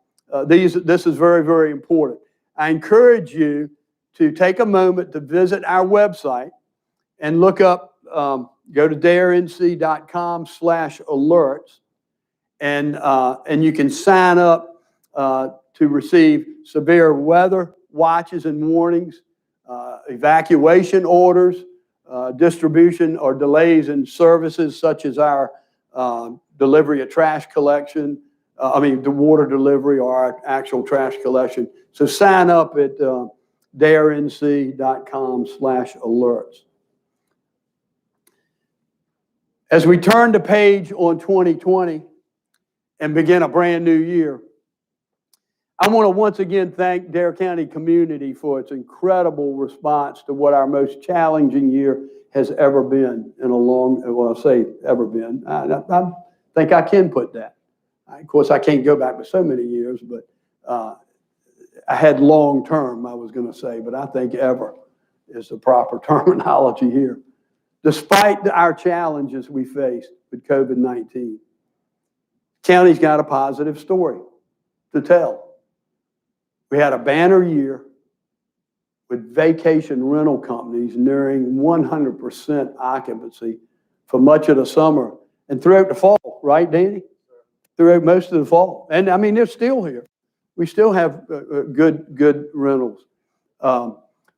this is very, very important. I encourage you to take a moment to visit our website and look up, go to darenc.com/alerts, and you can sign up to receive severe weather watches and warnings, evacuation orders, distribution or delays in services such as our delivery of trash collection, the water delivery or our actual trash collection. So sign up at darenc.com/alerts. As we turn the page on 2020 and begin a brand new year, I want to once again thank Dare County community for its incredible response to what our most challenging year has ever been in a long, well, I say ever been. I think I can put that. Of course, I can't go back to so many years, but I had long term, I was going to say, but I think ever is the proper terminology here. Despite our challenges we faced with COVID-19, county's got a positive story to tell. We had a banner year with vacation rental companies nearing 100% occupancy for much of the summer and throughout the fall, right, Danny? Throughout most of the fall. And I mean, they're still here. We still have good rentals.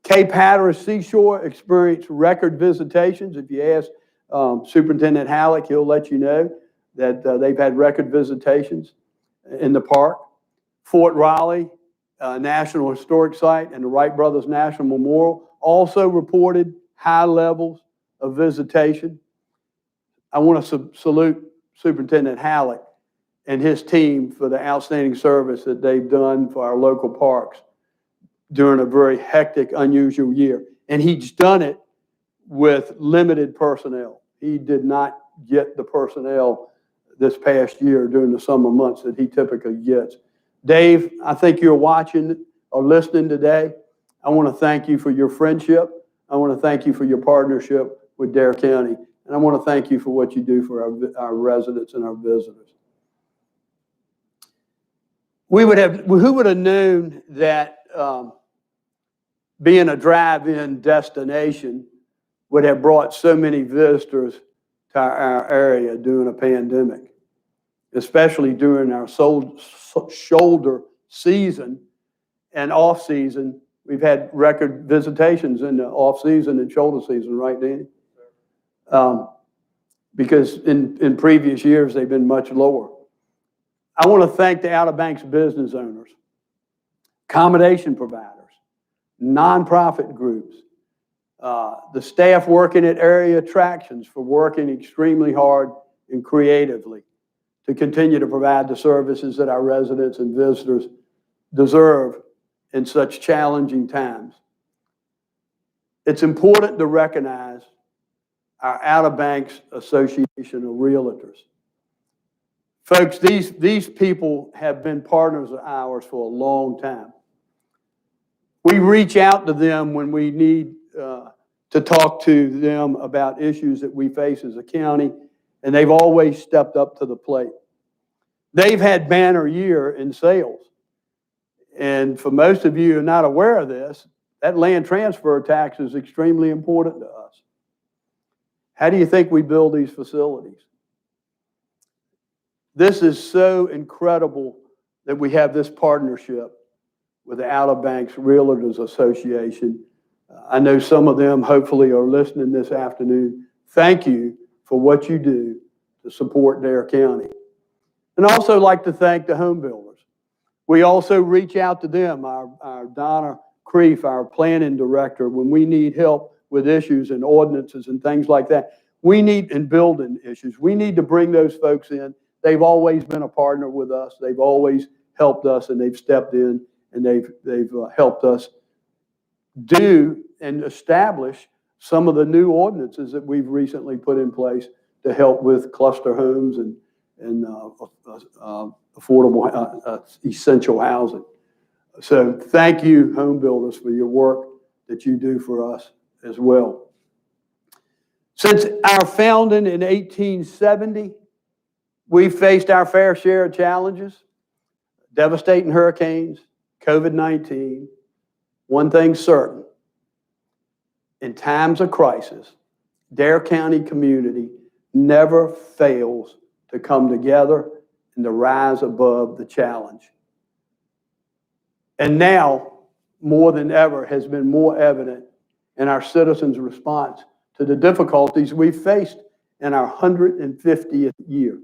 Cape Hatteras Seashore experienced record visitations. If you ask Superintendent Halleck, he'll let you know that they've had record visitations in the park. Fort Raleigh National Historic Site and the Wright Brothers National Memorial also reported high levels of visitation. I want to salute Superintendent Halleck and his team for the outstanding service that they've done for our local parks during a very hectic, unusual year. And he's done it with limited personnel. He did not get the personnel this past year during the summer months that he typically gets. Dave, I think you're watching or listening today. I want to thank you for your friendship. I want to thank you for your partnership with Dare County. And I want to thank you for what you do for our residents and our visitors. Who would have known that being a drive-in destination would have brought so many visitors to our area during a pandemic, especially during our shoulder season and off season. We've had record visitations in the off season and shoulder season, right, Danny? Because in previous years, they've been much lower. I want to thank the Outer Banks business owners, accommodation providers, nonprofit groups, the staff working at area attractions for working extremely hard and creatively to continue to provide the services that our residents and visitors deserve in such challenging times. It's important to recognize our Outer Banks Association of Realtors. Folks, these people have been partners of ours for a long time. We reach out to them when we need to talk to them about issues that we face as a county, and they've always stepped up to the plate. They've had banner year in sales. And for most of you who are not aware of this, that land transfer tax is extremely important to us. How do you think we build these facilities? This is so incredible that we have this partnership with the Outer Banks Realtors Association. I know some of them hopefully are listening this afternoon. Thank you for what you do to support Dare County. And I also like to thank the home builders. We also reach out to them, our Donna Creef, our planning director, when we need help with issues and ordinances and things like that. And building issues. We need to bring those folks in. They've always been a partner with us. They've always helped us, and they've stepped in, and they've helped us do and establish some of the new ordinances that we've recently put in place to help with cluster homes and affordable essential housing. So thank you, home builders, for your work that you do for us as well. Since our founding in 1870, we've faced our fair share of challenges, devastating hurricanes, COVID-19. One thing's certain, in times of crisis, Dare County community never fails to come together and to rise above the challenge. And now, more than ever, has been more evident in our citizens' response to the difficulties we've faced in our 150th year.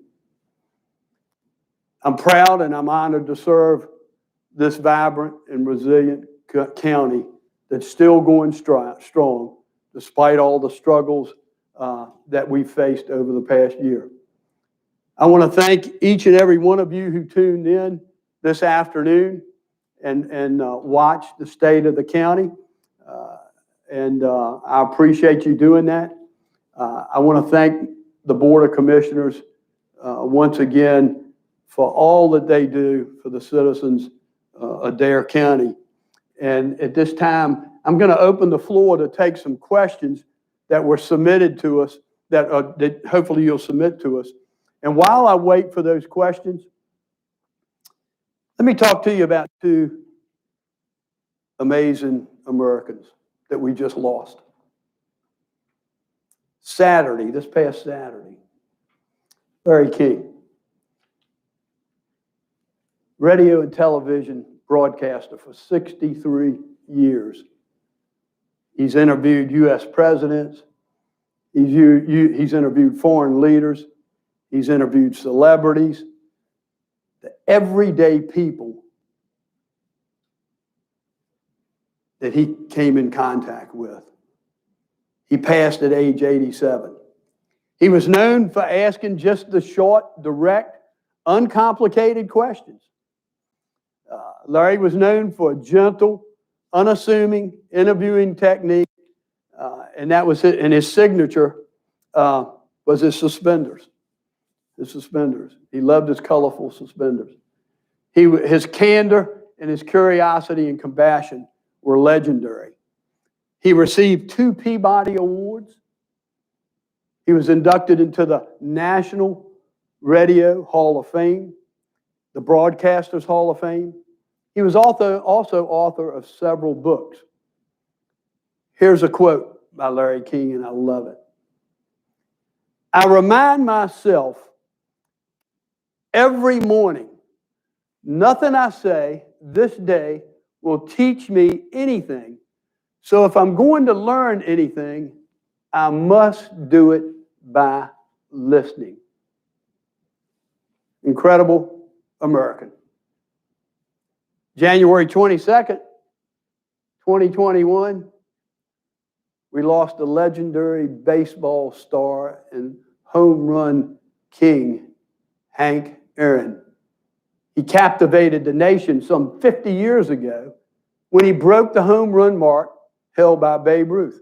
I'm proud and I'm honored to serve this vibrant and resilient county that's still going strong despite all the struggles that we faced over the past year. I want to thank each and every one of you who tuned in this afternoon and watched the state of the county. I appreciate you doing that. I want to thank the Board of Commissioners once again for all that they do for the citizens of Dare County. And at this time, I'm going to open the floor to take some questions that were submitted to us that hopefully you'll submit to us. And while I wait for those questions, let me talk to you about two amazing Americans that we just lost. This past Saturday, Larry King, radio and television broadcaster for 63 years. He's interviewed U.S. presidents. He's interviewed foreign leaders. He's interviewed celebrities, the everyday people that he came in contact with. He passed at age 87. He was known for asking just the short, direct, uncomplicated questions. Larry was known for a gentle, unassuming interviewing technique, and that was it. And his signature was his suspenders. He loved his colorful suspenders. His candor and his curiosity and compassion were legendary. He received 2 Peabody Awards. He was inducted into the National Radio Hall of Fame, the Broadcasters Hall of Fame. He was also author of several books. Here's a quote by Larry King, and I love it. I remind myself every morning, nothing I say this day will teach me anything. So if I'm going to learn anything, I must do it by listening. Incredible American. January 22nd, 2021, we lost a legendary baseball star and home run king, Hank Aaron. He captivated the nation some 50 years ago when he broke the home run mark held by Babe Ruth.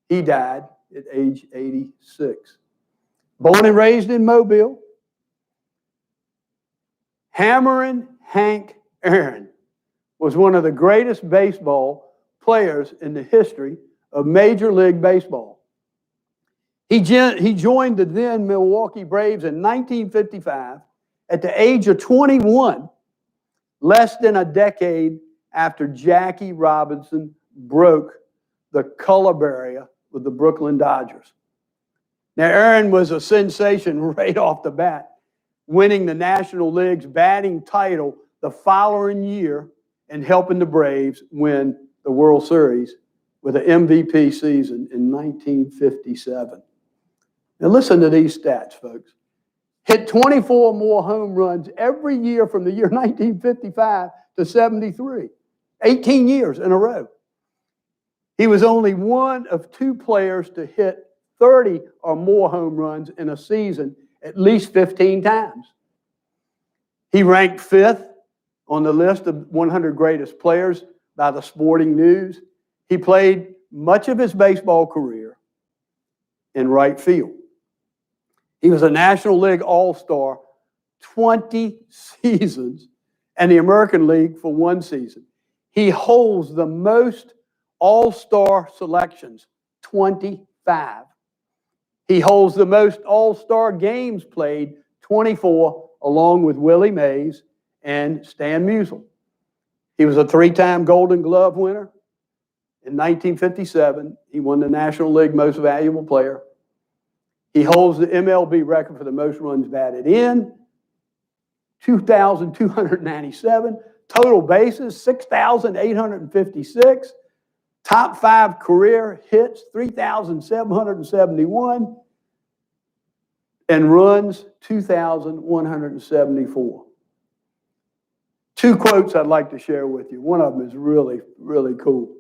He died at age 86. Born and raised in Mobile, Hammering Hank Aaron was one of the greatest baseball players in the history of Major League Baseball. He joined the then Milwaukee Braves in 1955 at the age of 21, less than a decade after Jackie Robinson broke the color barrier with the Brooklyn Dodgers. Now, Aaron was a sensation right off the bat, winning the National League's batting title the following year and helping the Braves win the World Series with an MVP season in 1957. Now listen to these stats, folks. Hit 24 more home runs every year from the year 1955 to 73, 18 years in a row. He was only one of two players to hit 30 or more home runs in a season at least 15 times. He ranked 5th on the list of 100 greatest players by the Sporting News. He played much of his baseball career in right field. He was a National League All-Star 20 seasons and the American League for 1 season. He holds the most All-Star selections, 25. He holds the most All-Star games played, 24, along with Willie Mays and Stan Musial. He was a 3-time Golden Glove winner. In 1957, he won the National League Most Valuable Player. He holds the MLB record for the most runs batted in, 2,297. Total bases, 6,856. Top 5 career hits, 3,771. And runs, 2,174. 2 quotes I'd like to share with you. One of them is really, really cool.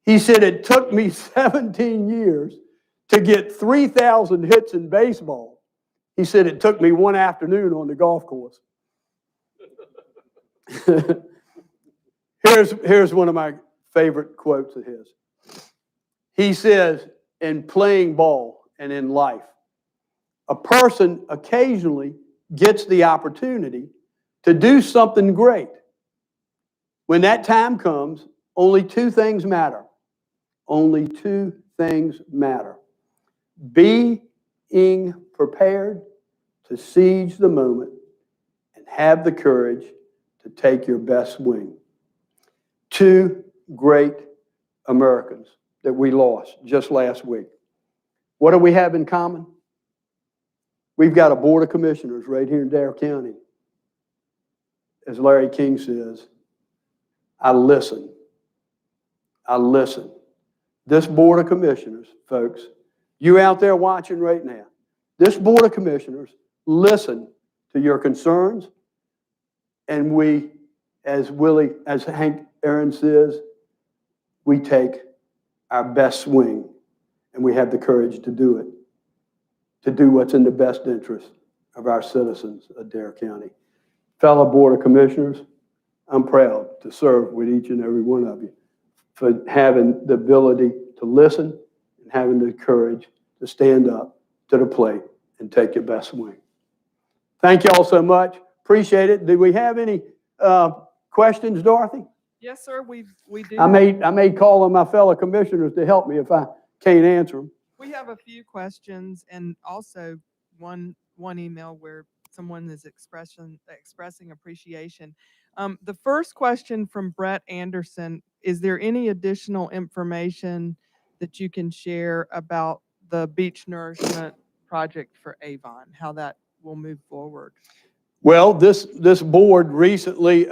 He said, "It took me 17 years to get 3,000 hits in baseball." He said, "It took me 1 afternoon on the golf course." Here's one of my favorite quotes of his. He says, "In playing ball and in life, a person occasionally gets the opportunity to do something great. When that time comes, only 2 things matter. Only 2 things matter. Being prepared to seize the moment and have the courage to take your best swing." 2 great Americans that we lost just last week. What do we have in common? We've got a board of commissioners right here in Dare County. As Larry King says, I listen. I listen. This board of commissioners, folks, you out there watching right now, this board of commissioners listen to your concerns, and we, as Hank Aaron says, we take our best swing, and we have the courage to do it, to do what's in the best interest of our citizens of Dare County. Fellow Board of Commissioners, I'm proud to serve with each and every one of you for having the ability to listen and having the courage to stand up to the plate and take your best swing. Thank you all so much. Appreciate it. Do we have any questions, Dorothy? Yes, sir, we do. I may call on my fellow commissioners to help me if I can't answer them. We have a few questions and also one email where someone is expressing appreciation. The first question from Brett Anderson: is there any additional information that you can share about the beach nourishment project for Avon, how that will move forward. Well, this board recently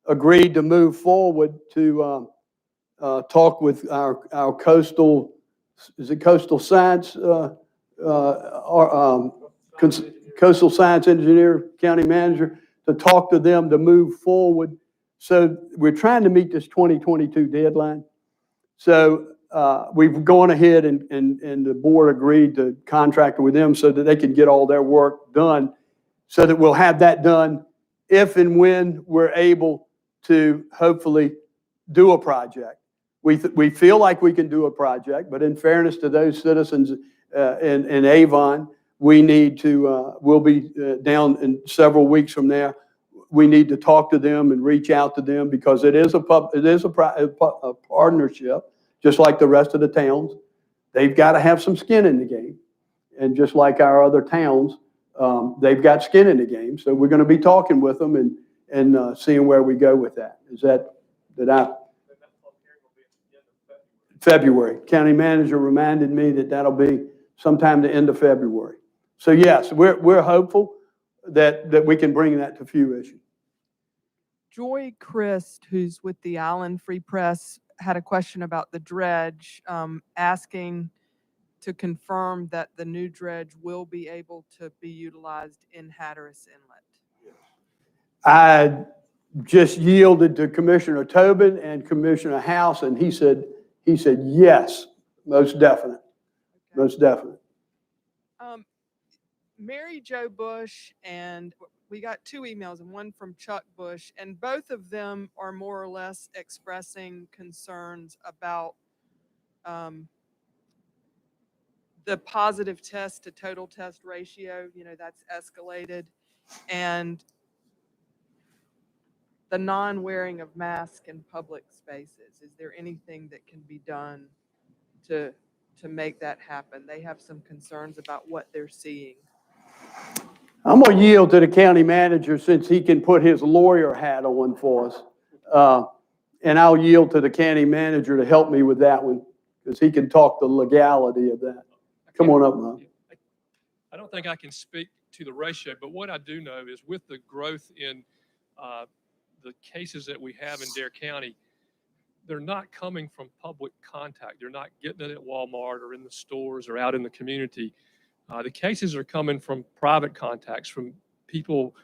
agreed to move forward to talk with our coastal, is it coastal science, coastal science engineer, county manager, to talk to them to move forward. So we're trying to meet this 2022 deadline. So we've gone ahead and the board agreed to contract with them so that they can get all their work done, so that we'll have that done if and when we're able to hopefully do a project. We feel like we can do a project, but in fairness to those citizens in Avon, we need to, we'll be down in several weeks from there. We need to talk to them and reach out to them, because it is a partnership, just like the rest of the towns. They've got to have some skin in the game. And just like our other towns, they've got skin in the game. So we're going to be talking with them and seeing where we go with that. February. County manager reminded me that that'll be sometime the end of February. So yes, we're hopeful that we can bring that to fruition. Joy Christ, who's with the Island Free Press, had a question about the dredge, asking to confirm that the new dredge will be able to be utilized in Hatteras Inlet. I just yielded to Commissioner Tobin and Commissioner House, and he said yes, most definite, Okay. most definite. Mary Jo Bush, and we got two emails, and one from Chuck Bush, and both of them are more or less expressing concerns about the positive test to total test ratio. You know, that's escalated, and the non-wearing of masks in public spaces. Is there anything that can be done to make that happen? They have some concerns about what they're seeing. I'm going to yield to the county manager since he can put his lawyer hat on for us. And I'll yield to the county manager to help me with that one, because he can talk the legality of that. Come on up, Mom. I don't think I can speak to the ratio, but what I do know is with the growth in the cases that we have in Dare County, they're not coming from public contact. They're not getting it at Walmart or in the stores or out in the community. The cases are coming from private contacts, from people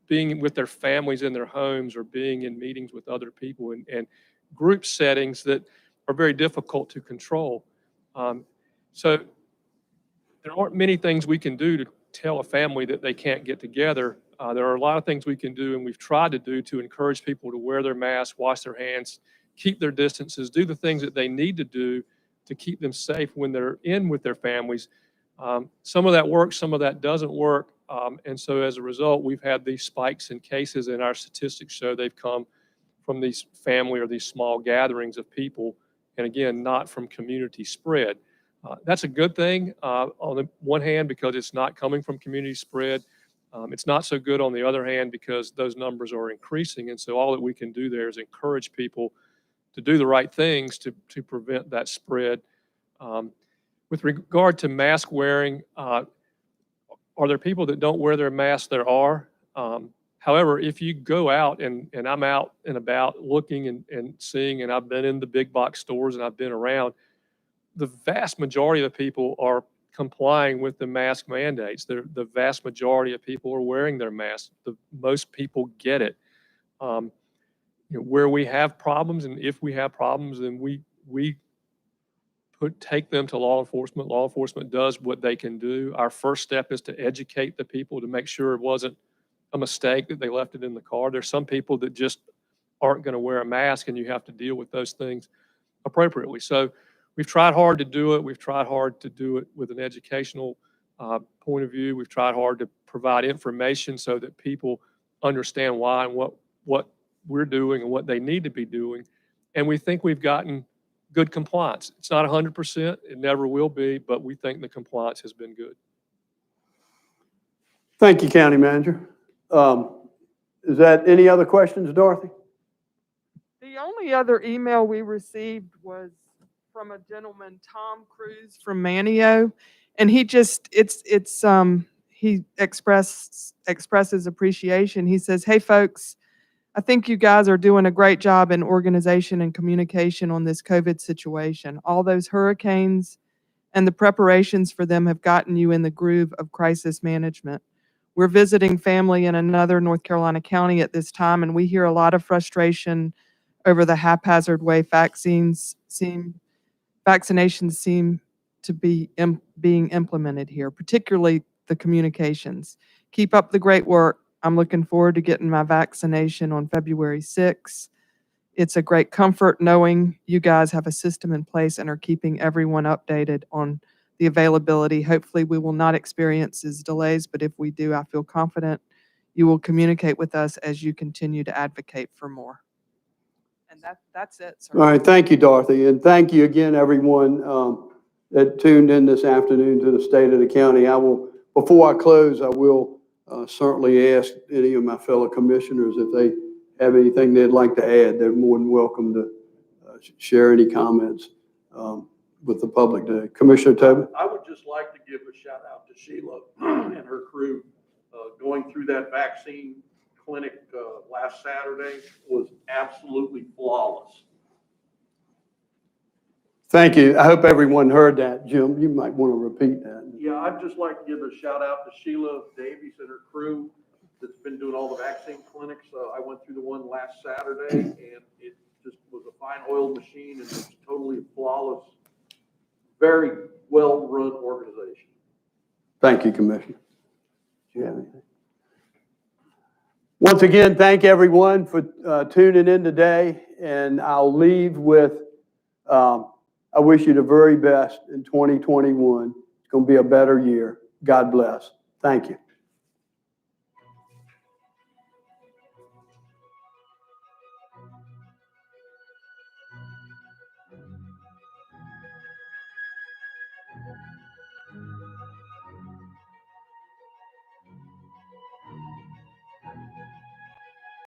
being with their families in their homes or being in meetings with other people and group settings that are very difficult to control. So there aren't many things we can do to tell a family that they can't get together. There are a lot of things we can do, and we've tried to do, to encourage people to wear their masks, wash their hands, keep their distances, do the things that they need to do to keep them safe when they're in with their families. Some of that works, some of that doesn't work. And so as a result, we've had these spikes in cases, and our statistics show they've come from these family or these small gatherings of people, and again, not from community spread. That's a good thing on the one hand, because it's not coming from community spread. It's not so good on the other hand, because those numbers are increasing. And so all that we can do there is encourage people to do the right things to prevent that spread. With regard to mask wearing, are there people that don't wear their masks? There are. However, if you go out, and I'm out and about looking and seeing, and I've been in the big box stores and I've been around, the vast majority of the people are complying with the mask mandates. The vast majority of people are wearing their masks. Most people get it. You know, where we have problems, and if we have problems, then we take them to law enforcement. Law enforcement does what they can do. Our first step is to educate the people to make sure it wasn't a mistake that they left it in the car. There's some people that just aren't going to wear a mask, and you have to deal with those things appropriately. So we've tried hard to do it. We've tried hard to do it with an educational point of view. We've tried hard to provide information so that people understand why and what we're doing and what they need to be doing. And we think we've gotten good compliance. It's not 100%, it never will be, but we think the compliance has been good. Thank you, County Manager. Is that any other questions, Dorothy? The only other email we received was from a gentleman, Tom Cruise from MANTEO, and he just he expresses appreciation. He says, "Hey folks, I think you guys are doing a great job in organization and communication on this COVID situation. All those hurricanes and the preparations for them have gotten you in the groove of crisis management. We're visiting family in another North Carolina county at this time, and we hear a lot of frustration over the haphazard way vaccinations seem to be being implemented here, particularly the communications. Keep up the great work. I'm looking forward to getting my vaccination on February 6th. It's a great comfort knowing you guys have a system in place and are keeping everyone updated on the availability. Hopefully we will not experience these delays, but if we do, I feel confident you will communicate with us as you continue to advocate for more." And that's it, sir. All right, thank you, Dorothy, and thank you again, everyone that tuned in this afternoon to the State of the County. Before I close, I will certainly ask any of my fellow commissioners if they have anything they'd like to add. They're more than welcome to share any comments with the public today. Commissioner Tobin? I would just like to give a shout out to Sheila and her crew. Going through that vaccine clinic last Saturday was absolutely flawless. Thank you. I hope everyone heard that. Jim, you might want to repeat that. Yeah, I'd just like to give a shout out to Sheila Davies and her crew that's been doing all the vaccine clinics. I went through the one last Saturday and it just was a fine oiled machine and it was totally flawless. Very well-run organization. Thank you, Commissioner. Do you have anything? Once again, thank everyone for tuning in today, and I'll leave with, I wish you the very best in 2021. It's going to be a better year. God bless. Thank you.